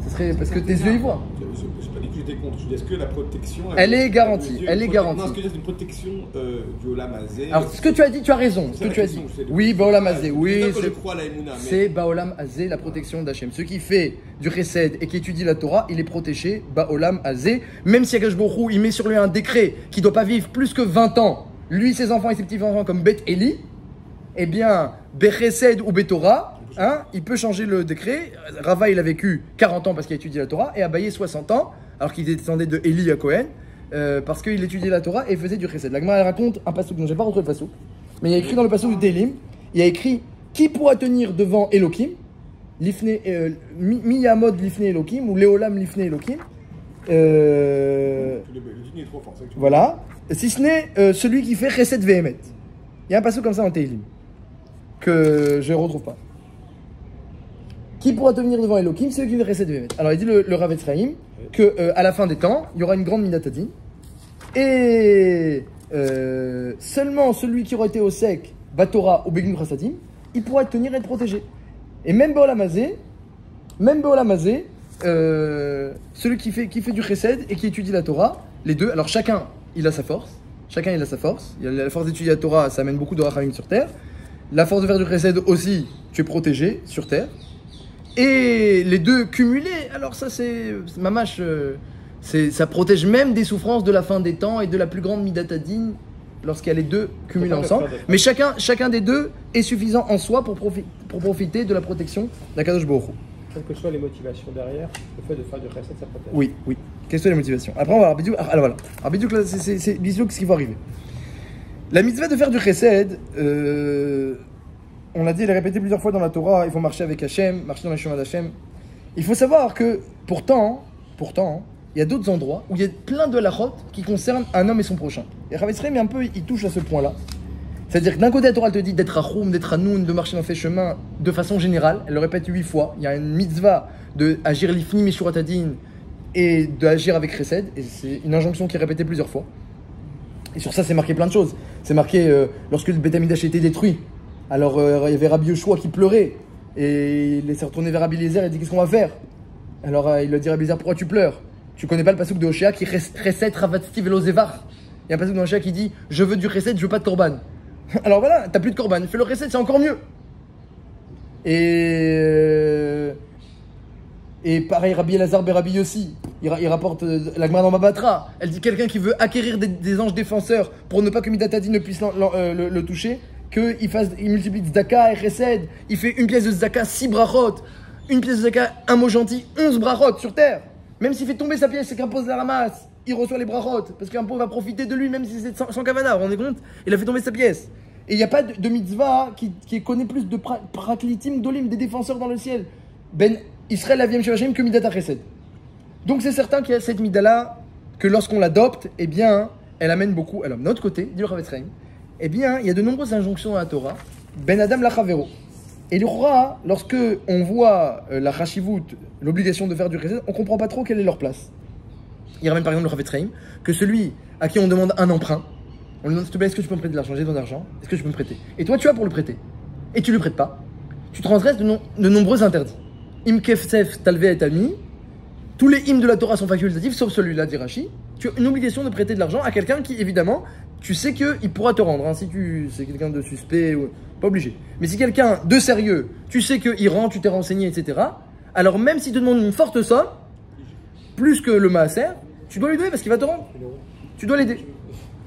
Ce serait parce que tes yeux y voient. Je n'ai pas dit que j'étais contre. Je dis est-ce que la protection. Elle est garantie. Elle est garantie. Non, est-ce que c'est une protection du Olam Hazé? Alors, ce que tu as dit, tu as raison. Ce que tu as dit. Oui, Baolam Hazé. Oui, c'est Baolam Hazé, la protection d'Hachem. Ce qui fait du Chesed et qui étudie la Torah, il est protégé. Baolam Hazé. Même si Akash Borou, il met sur lui un décret qui ne doit pas vivre plus que 20 ans. Lui, ses enfants et ses petits-enfants comme Bet Eli, eh bien, Bechesed ou Betorah, il peut changer le décret. Rava, il a vécu 40 ans parce qu'il a étudié la Torah, et Abaye 60 ans, alors qu'il descendait de Eli à Cohen, parce qu'il étudiait la Torah et faisait du Chesed. La Gemara raconte un passouk, dont je n'ai pas retrouvé le passouk, mais il y a écrit dans le passouk de Télim, il y a écrit qui pourra tenir devant Elohim, Mi Yamod Lifne Elohim, ou Leolam Lifne Elohim. Voilà. Si ce n'est celui qui fait Chesed Vehemet. Il y a un passage comme ça en Teilim que je ne retrouve pas. Qui pourra tenir devant Elohim? Celui qui fait Chesed Vehemet. Alors il dit le Rav Ephraim que à la fin des temps, il y aura une grande Minatadin et seulement celui qui aura été au sec, Batora ou Begin Chassadim, il pourra tenir et être protégé. Et même Baolam Hazé, celui qui fait du Chesed et qui étudie la Torah, les deux, alors chacun il a sa force. Il a la force d'étudier la Torah, ça amène beaucoup de rachamim sur terre. La force de faire du Chesed aussi, tu es protégé sur terre. Et les deux cumulés, alors ça c'est mamash, ça protège même des souffrances de la fin des temps et de la plus grande Midatadin lorsqu'il y a les deux cumulés ensemble. Mais chacun des deux est suffisant en soi pour profiter de la protection d'Akadosh Baruch Hu. Quelles que soient les motivations derrière, le fait de faire du Chesed, ça protège. Oui. Quelles sont les motivations? Après, on va voir Bidouk. Alors voilà. Alors Bidouk, là, c'est Bidouk ce qui va arriver. La mitzvah de faire du Chesed, on l'a dit, elle est répétée plusieurs fois dans la Torah. Il faut marcher avec Hachem, marcher dans les chemins d'Hachem. Il faut savoir que, pourtant, il y a d'autres endroits où il y a plein de halachot qui concernent un homme et son prochain. Et Rav Ephraim, un peu, il touche à ce point-là. C'est-à-dire que d'un côté, la Torah te dit d'être Rachoum, d'être Hanoun, de marcher dans ses chemins de façon générale. Elle le répète 8 fois. Il y a une mitzvah d'agir l'ifni meshuratadin et d'agir avec Chesed. Et c'est une injonction qui est répétée plusieurs fois. Et sur ça, c'est marqué plein de choses. C'est marqué lorsque le Beth Amikdash a été détruit. Alors, il y avait Rabbi Yoshua qui pleurait. Et il s'est retourné vers Rabbi Eliezer et il dit qu'est-ce qu'on va faire? Alors, il a dit à Rabbi Eliezer, pourquoi tu pleures? Tu connais pas le passouk de Hoshea qui Chesed Ravatzti Velo Zevar? Il y a un passouk de Hoshea qui dit je veux du Chesed, je veux pas de Korban. Alors voilà, t'as plus de korban, fais le recette, c'est encore mieux. Et pareil, Rabbi Elazar ben Rabbi Yossi, il rapporte la Gemara dans Babatra. Elle dit quelqu'un qui veut acquérir des anges défenseurs pour ne pas que Midatadi ne puisse le toucher, il multiplie Tzedaka et Chesed, il fait une pièce de Tzedaka 6 brachot, une pièce de Tzedaka, un mot gentil, 11 brachot sur terre. Même s'il fait tomber sa pièce et qu'un pauvre la ramasse, il reçoit les brachot, parce qu'un pauvre va profiter de lui, même si c'est sans kavana, vous vous rendez compte? Il a fait tomber sa pièce. Et il n'y a pas de mitzvah qui connaît plus de praklitim, dolim, des défenseurs dans le ciel. Ben Israël Aviem Shevachim que Midat HaChesed. Donc c'est certain qu'il y a cette Midah-là, que lorsqu'on l'adopte, eh bien, elle amène beaucoup. Alors, de notre côté, dit le Chavetz Chaim, eh bien, il y a de nombreuses injonctions dans la Torah. Ben Adam Lachavero. Et le roi, lorsque on voit la Chashivut, l'obligation de faire du Chesed, on ne comprend pas trop quelle est leur place. Il ramène par exemple le Chavetz Chaim que celui à qui on demande un emprunt, on lui demande s'il te plaît, est-ce que tu peux me prêter de l'argent? J'ai besoin d'argent, est-ce que tu peux me prêter? Et toi, tu as pour le prêter. Et tu ne le prêtes pas. Tu transgresses de nombreux interdits. Im kefsef talve et ami. Tous les hymnes de la Torah sont facultatifs, sauf celui-là, dit Rashi. Tu as une obligation de prêter de l'argent à quelqu'un qui, évidemment, tu sais qu'il pourra te rendre. Hein, si c'est quelqu'un de suspect, pas obligé. Mais si quelqu'un de sérieux, tu sais qu'il rend, tu t'es renseigné, etc. Alors même s'il te demande une forte somme, plus que le maaser, tu dois lui donner parce qu'il va te rendre. Tu dois l'aider.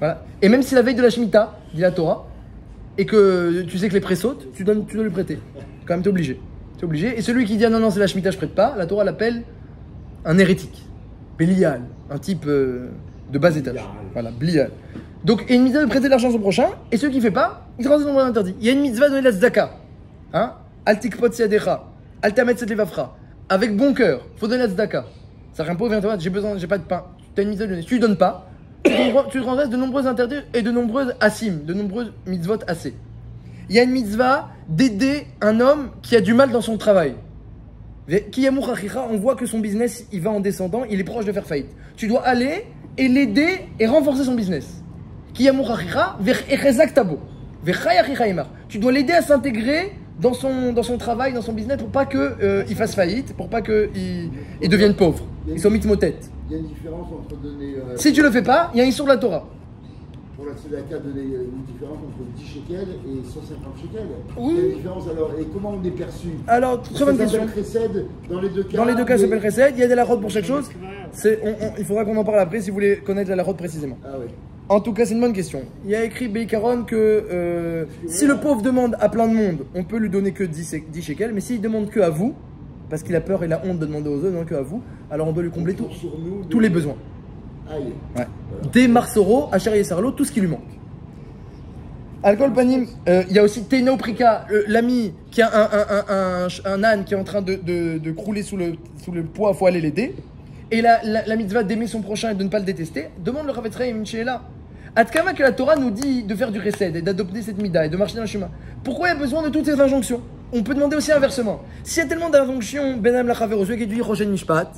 Voilà. Et même si la veille de la Shemitah, dit la Torah, et que tu sais que les prêts sautent, tu dois lui prêter. Quand même, t'es obligé. T'es obligé. Et celui qui dit ah non, c'est la Shemitah, je prête pas, la Torah l'appelle un hérétique. Bélial, un type de bas étage. Voilà, Blial. Donc, il y a une mitzvah de prêter de l'argent à son prochain, et ceux qui ne font pas, ils transgressent nombreux interdits. Il y a une mitzvah de donner la tzedaka. Hein? Al tikpot siadecha, al tamet set levafra. Avec bon cœur, il faut donner la tzedaka. Ça rien pas, viens toi, j'ai pas de pain. Tu as une mitzvah de donner. Si tu ne donnes pas, tu transgresses de nombreux interdits et de nombreuses asim, de nombreuses mitzvot assez. Il y a une mitzvah d'aider un homme qui a du mal dans son travail. On voit que son business, il va en descendant, il est proche de faire faillite. Tu dois aller et l'aider et renforcer son business. Tu dois l'aider à s'intégrer dans son travail, dans son business, pour pas qu'il fasse faillite, pour pas qu'il devienne pauvre. Il soit mitmotet. Il y a une différence entre donner... Si tu le fais pas, il y a une issur de la Torah. Pour la tzedaka, donner une différence entre 10 shekels et 150 shekels. Oui. Il y a une différence alors, et comment on est perçu? Alors, très bonne question. Dans les deux cas. Dans les deux cas, ça s'appelle Chesed. Il y a des lachotes pour chaque chose. Il faudra qu'on en parle après si vous voulez connaître la lachote précisément. Ah oui. En tout cas, c'est une bonne question. Il y a écrit Beikaron que si le pauvre demande à plein de monde, on peut lui donner que 10 shekels, mais s'il demande que à vous, parce qu'il a peur et la honte de demander aux autres, non que à vous, alors on doit lui combler tous les besoins. Aïe. Ouais. Voilà. Des Marsoro, Achari et Sarlo, tout ce qui lui manque. Alcool panim, il y a aussi Teino Prika, l'ami qui a un âne qui est en train de crouler sous le poids, il faut aller l'aider. Et la mitzvah d'aimer son prochain et de ne pas le détester, demande le Chavetz Chaim Sheela. Adkama que la Torah nous dit de faire du Chesed et d'adopter cette midah et de marcher dans le chemin. Pourquoi il y a besoin de toutes ces injonctions? On peut demander aussi inversement. S'il y a tellement d'injonctions, Benam Lachaver, celui qui dit Rochen Mishpat,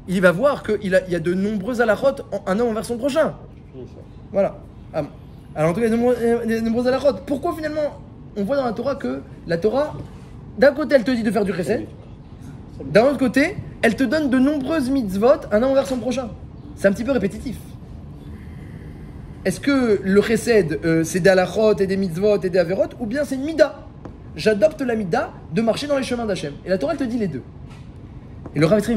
il va voir qu'il y a de nombreuses halachot, un homme envers son prochain. Voilà. Alors en tout cas, il y a de nombreuses halachot. Pourquoi finalement, on voit dans la Torah que la Torah, d'un côté, elle te dit de faire du Chesed, d'un autre côté, elle te donne de nombreuses mitzvot, un homme envers son prochain. C'est un petit peu répétitif. Est-ce que le Chesed, c'est des halachot et des mitzvot et des averot, ou bien c'est une midah? J'adopte la midah de marcher dans les chemins d'Hachem. Et la Torah, elle te dit les deux. Et le Rav Yitzchak,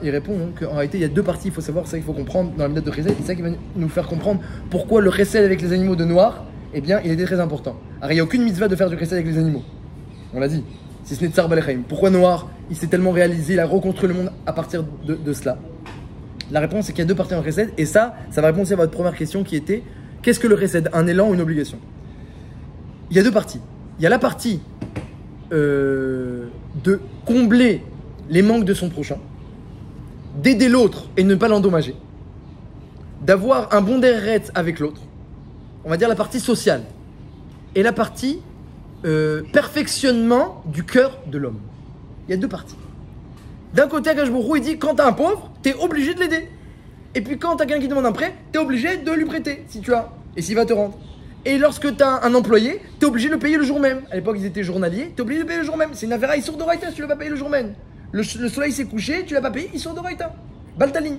il répond qu'en réalité, il y a deux parties, il faut savoir, c'est ça qu'il faut comprendre dans la midah de Chesed, et c'est ça qui va nous faire comprendre pourquoi le Chesed avec les animaux de noir, eh bien, il était très important. Alors, il n'y a aucune mitzvah de faire du Chesed avec les animaux. On l'a dit. Si ce n'est Tsar Balechaim. Pourquoi noir? Il s'est tellement réalisé, il a reconstruit le monde à partir de cela. La réponse, c'est qu'il y a deux parties en Chesed, et ça va répondre aussi à votre première question qui était qu'est-ce que le Chesed? Un élan ou une obligation? Il y a deux parties. Il y a la partie de combler les manques de son prochain, d'aider l'autre et ne pas l'endommager, d'avoir un bon derretz avec l'autre, on va dire la partie sociale, et la partie perfectionnement du cœur de l'homme. Il y a deux parties. D'un côté, Akadosh Baruch Hu, il dit quand t'as un pauvre, t'es obligé de l'aider. Et puis quand t'as quelqu'un qui demande un prêt, t'es obligé de lui prêter, si tu as, et s'il va te rendre. Et lorsque t'as un employé, t'es obligé de le payer le jour même. À l'époque, ils étaient journaliers, t'es obligé de le payer le jour même. C'est une affaire à Issour d'Oraïta si tu l'as pas payé le jour même. Le soleil s'est couché, tu l'as pas payé, Issour d'Oraïta. Baltaline.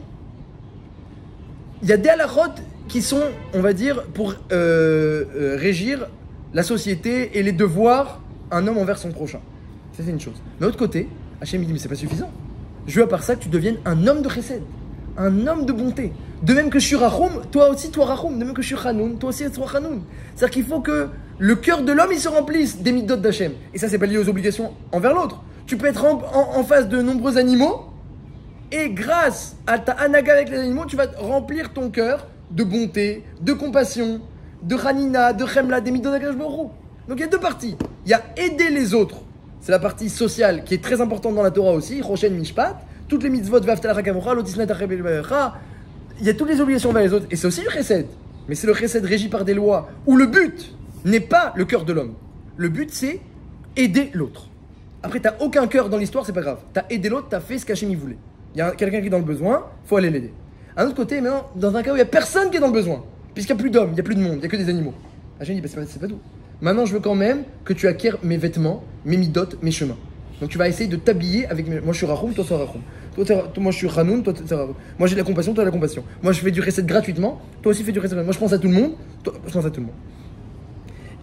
Il y a des halachot qui sont, on va dire, pour régir la société et les devoirs un homme envers son prochain. Ça, c'est une chose. De l'autre côté, Hachem il dit, mais c'est pas suffisant. Je veux à part ça que tu deviennes un homme de chesed, un homme de bonté. De même que je suis Rachoum, toi aussi, toi Rachoum. De même que je suis Hanoun, toi aussi, toi Hanoun. C'est-à-dire qu'il faut que le cœur de l'homme, il se remplisse des mitzvot d'Hachem. Et ça, c'est pas lié aux obligations envers l'autre. Tu peux être en face de nombreux animaux, et grâce à ta anaga avec les animaux, tu vas remplir ton cœur de bonté, de compassion, de Hanina, de Chemla, des mitzvot d'Akadosh Baruch Hu. Donc il y a deux parties. Il y a aider les autres. C'est la partie sociale qui est très importante dans la Torah aussi. Rochen Mishpat. Toutes les mitzvot, Vaftal Hakamocha, Lotisnat Achebel Becha. Il y a toutes les obligations envers les autres. Et c'est aussi le chesed. Mais c'est le chesed régi par des lois où le but n'est pas le cœur de l'homme. Le but, c'est aider l'autre. Après, t'as aucun cœur dans l'histoire, c'est pas grave. T'as aidé l'autre, t'as fait ce qu'Hachem il voulait. Il y a quelqu'un qui est dans le besoin, faut aller l'aider. Un autre côté, maintenant, dans un cas où il n'y a personne qui est dans le besoin, puisqu'il n'y a plus d'hommes, il n'y a plus de monde, il n'y a que des animaux. Hachem dit, bah, c'est pas tout. Maintenant, je veux quand même que tu acquières mes vêtements, mes midot, mes chemins. Donc tu vas essayer de t'habiller avec mes... Moi je suis Rachoum, toi c'est Rachoum. Moi je suis Hanoun, toi c'est Rachoum. Moi j'ai de la compassion, toi de la compassion. Moi je fais du recette gratuitement, toi aussi fais du recette gratuitement. Moi je pense à tout le monde, toi je pense à tout le monde.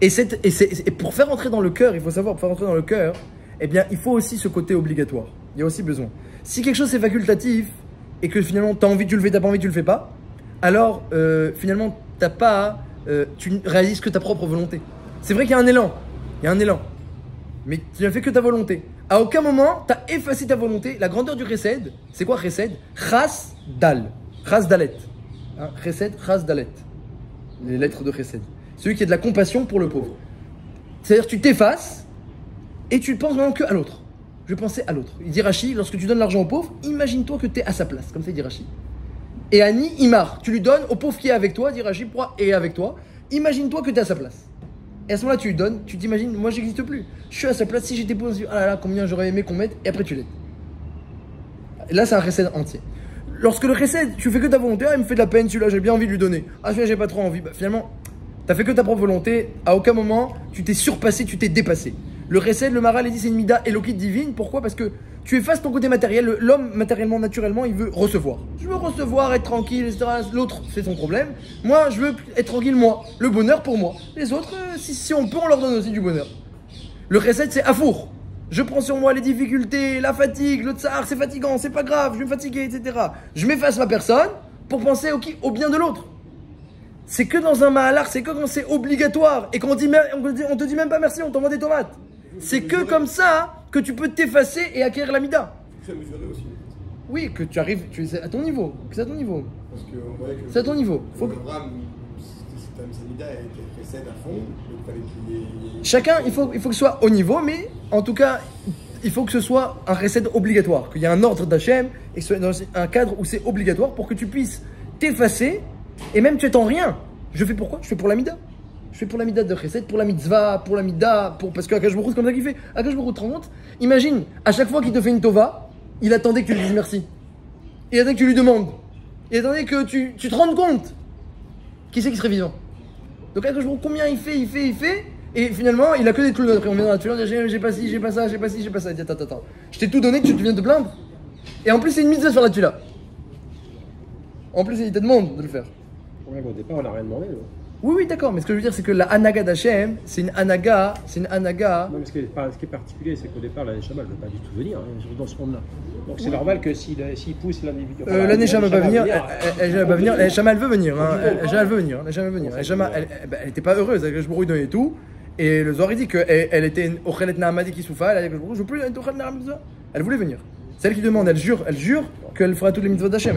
Et pour faire entrer dans le cœur, il faut savoir, pour faire entrer dans le cœur, eh bien il faut aussi ce côté obligatoire. Il y a aussi besoin. Si quelque chose c'est facultatif et que finalement tu as envie, tu le fais, tu n'as pas envie, tu le fais pas, alors finalement t'as pas, tu réalises que ta propre volonté. C'est vrai qu'il y a un élan, mais tu n'as fait que ta volonté. À aucun moment, tu as effacé ta volonté. La grandeur du chesed, c'est quoi chesed? Chas dal. Chas dalet. Hein, chesed, chas dalet. Les lettres de chesed. Celui qui a de la compassion pour le pauvre. C'est-à-dire tu t'effaces et tu ne penses vraiment que à l'autre. Je pensais à l'autre. Il dit Rashi, lorsque tu donnes l'argent au pauvre, imagine-toi que tu es à sa place. Comme ça, il dit Rashi. Et Ani, Imar, tu lui donnes au pauvre qui est avec toi, dit Rashi, pourquoi est avec toi. Imagine-toi que tu es à sa place. Et à ce moment-là, tu lui donnes, tu t'imagines, moi j'existe plus. Je suis à sa place, si j'étais pour ah là là, combien j'aurais aimé qu'on mette, et après tu l'aides. Là, c'est un chesed entier. Lorsque le chesed, tu fais que ta volonté, ah, il me fait de la peine, celui-là, j'ai bien envie de lui donner. Ah, celui-là, j'ai pas trop envie. Bah, finalement, t'as fait que ta propre volonté, à aucun moment, tu t'es surpassé, tu t'es dépassé. Le chesed, le Maral, il dit, c'est une mida élokite divine. Pourquoi? Parce que tu effaces ton côté matériel. L'homme, matériellement, naturellement, il veut recevoir. Je veux recevoir, être tranquille, etc. L'autre, c'est son problème. Moi, je veux être tranquille, moi. Le bonheur pour moi. Les autres, si on peut, on leur donne aussi du bonheur. Le chesed, c'est afour. Je prends sur moi les difficultés, la fatigue, le tsar, c'est fatigant, c'est pas grave, je vais me fatiguer, etc. Je m'efface ma personne pour penser au bien de l'autre. C'est que dans un mahalar, c'est que quand c'est obligatoire. Et quand on te dit même pas merci, on t'envoie des tomates. C'est que comme ça que tu peux t'effacer et acquérir la mida. Très mesuré aussi. Oui, que tu arrives, c'est à ton niveau. C'est à ton niveau. Parce qu'on voyait que c'est à ton niveau. Faut que Abraham, sa mida était précède à fond. Donc il fallait qu'il y ait... Chacun, il faut que ce soit au niveau, mais en tout cas, il faut que ce soit un recette obligatoire. Qu'il y ait un ordre d'Hachem et que ce soit dans un cadre où c'est obligatoire pour que tu puisses t'effacer et même tu es en rien. Je fais pourquoi? Je fais pour la mida. Je fais pour la mida de chesed, pour la mitzvah, pour la mida, parce que Akash Baruch Hu, c'est comme ça qu'il fait. Akash Baruch Hu, te rends compte? Imagine, à chaque fois qu'il te fait une tova, il attendait que tu lui dises merci. Il attendait que tu lui demandes. Il attendait que tu te rendes compte. Qui c'est qui serait vivant? Donc Akash Baruch Hu, combien il fait, et finalement, il a que des trucs. Après, on vient dans la tuile, on dit j'ai pas ci, j'ai pas ça, j'ai pas ci, j'ai pas ça. Il dit attends. Je t'ai tout donné, tu viens de te plaindre. Et en plus, c'est une mitzvah de faire la tuile. En plus, il te demande de le faire. Ouais, au départ, on n'a rien demandé. Là. Oui, d'accord, mais ce que je veux dire, c'est que la Hanaga d'Hachem, c'est une Hanaga. Non, mais ce qui est particulier, c'est qu'au départ, la Neshama, elle ne veut pas du tout venir dans ce monde-là. Donc c'est normal que s'il pousse l'individu. La Neshama va venir, elle va venir, la Neshama, elle veut venir. Elle veut venir. La Neshama, elle n'était pas heureuse avec le Shbourou et tout. Et le Zohar, il dit qu'elle était une Ochelet Nahamadi qui souffra, elle a dit que je veux plus être Ochelet Nahamadi. Elle voulait venir. Celle qui demande, elle jure qu'elle fera toutes les mitzvot d'Hachem.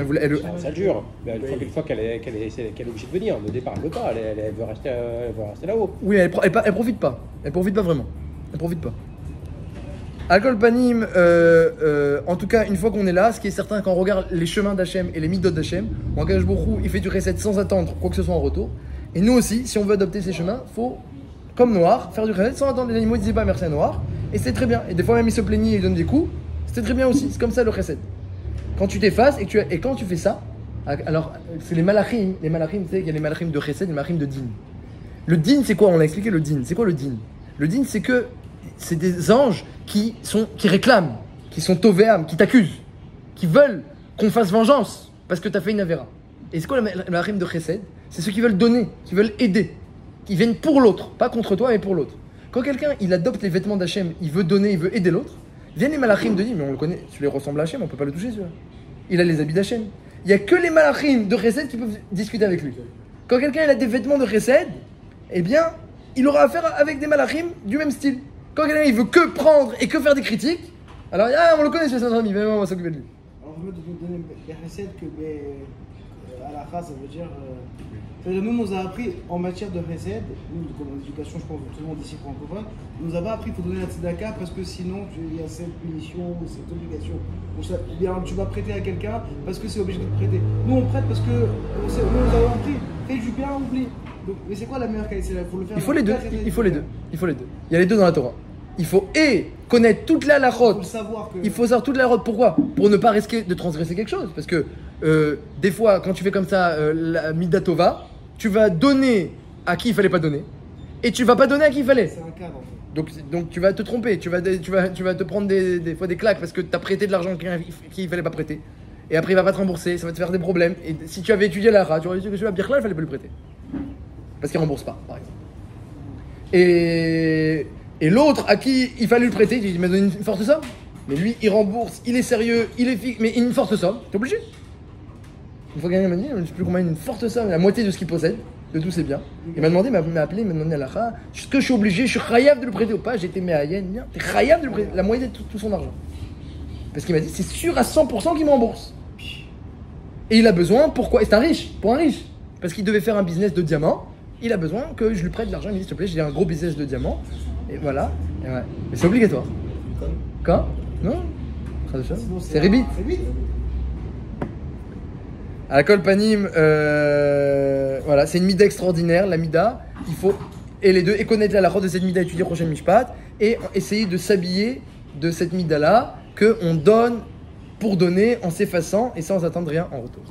Ça le jure. Mais une fois qu'elle est obligée de venir, au départ, elle ne veut pas. Elle veut rester là-haut. Oui, elle profite pas. Elle profite pas vraiment. Elle profite pas. Alcool Panim, en tout cas, une fois qu'on est là, ce qui est certain, quand on regarde les chemins d'Hachem et les midot d'Hachem, Akadosh Baruch Hu, il fait du recette sans attendre quoi que ce soit en retour. Et nous aussi, si on veut adopter ces chemins, faut, comme Noir, faire du recette sans attendre. Les animaux ne disaient pas merci à Noir. Et c'est très bien. Et des fois, même, il se plaignait et il donne des coups. C'est très bien aussi, c'est comme ça le chesed. Quand tu t'effaces et quand tu fais ça, alors c'est les malachim, tu sais qu'il y a les malachim de chesed et les malachim de din. Le din, c'est quoi? On a expliqué le din. C'est quoi le din? Le din, c'est que c'est des anges qui réclament, qui sont tovéam, qui t'accusent, qui veulent qu'on fasse vengeance parce que tu as fait une avéra. Et c'est quoi le malachim de chesed? C'est ceux qui veulent donner, qui veulent aider. qui viennent pour l'autre, pas contre toi, mais pour l'autre. Quand quelqu'un, il adopte les vêtements d'Hachem, il veut donner, il veut aider l'autre, viennent les malachim de dire, mais on le connaît, tu les ressembles à Hachem, on peut pas le toucher, celui-là. Il a les habits d'Hachem. Il n'y a que les malachim de Chesed qui peuvent discuter avec lui. Quand quelqu'un il a des vêtements de Chesed, eh bien, il aura affaire avec des malachim du même style. Quand quelqu'un il veut que prendre et que faire des critiques, alors on le connaît, c'est notre ami, on va s'occuper de lui. Alors, on veut donner les Chesed que à la race, ça veut dire. Nous, on nous a appris en matière de Chesed, nous, comme éducation, je pense que tout le monde ici francophone, on nous a pas appris qu'il faut donner la tzedaka parce que sinon il y a cette punition ou cette obligation. Ou bien tu vas prêter à quelqu'un parce que c'est obligé de te prêter. Nous, on prête parce que nous avons appris, fais du bien, oublie. Donc, mais c'est quoi la meilleure qualité? Il faut les deux. Il faut les deux. Il y a les deux dans la Torah. Il faut connaître toute la halachot. Il faut savoir toute la halachot. Pourquoi? Pour ne pas risquer de transgresser quelque chose. Parce que des fois, quand tu fais comme ça, la Mida Tova, tu vas donner à qui il fallait pas donner, et tu vas pas donner à qui il fallait. C'est un cadre en fait. Donc tu vas te tromper, tu vas te prendre des fois des claques parce que tu as prêté de l'argent qu'il ne fallait pas prêter. Et après il va pas te rembourser, ça va te faire des problèmes. Et si tu avais étudié la Hara, tu aurais dit que celui-là, Birkla, il fallait pas le prêter. Parce qu'il rembourse pas, par exemple. Et l'autre à qui il fallait le prêter, il m'a donné une forte somme. Mais lui, il rembourse, il est sérieux, il est fixe, mais une forte somme, t'es obligé. Une fois quelqu'un m'a dit, je ne sais plus combien, une forte somme, la moitié de ce qu'il possède, de tous ses biens. Il m'a demandé, il m'a appelé, il m'a demandé à l'Akha, est-ce que je suis obligé, je suis chayav de le prêter ou pas? J'étais méayen, bien, t'es chayav de le prêter, la moitié de tout son argent. Parce qu'il m'a dit, c'est sûr à 100% qu'il me rembourse. Et il a besoin, pourquoi? Et c'est un riche, pour un riche. Parce qu'il devait faire un business de diamants, il a besoin que je lui prête de l'argent, il me dit, s'il te plaît, j'ai un gros business de diamants. Et voilà, et ouais. Mais c'est obligatoire. Quand? Non? C'est Ribit. À la Kol Panim, voilà, c'est une mida extraordinaire, la mida. Il faut, et les deux, et connaître la halachot de cette mida, étudier prochaine mishpat, et essayer de s'habiller de cette mida-là, qu'on donne pour donner en s'effaçant et sans attendre rien en retour.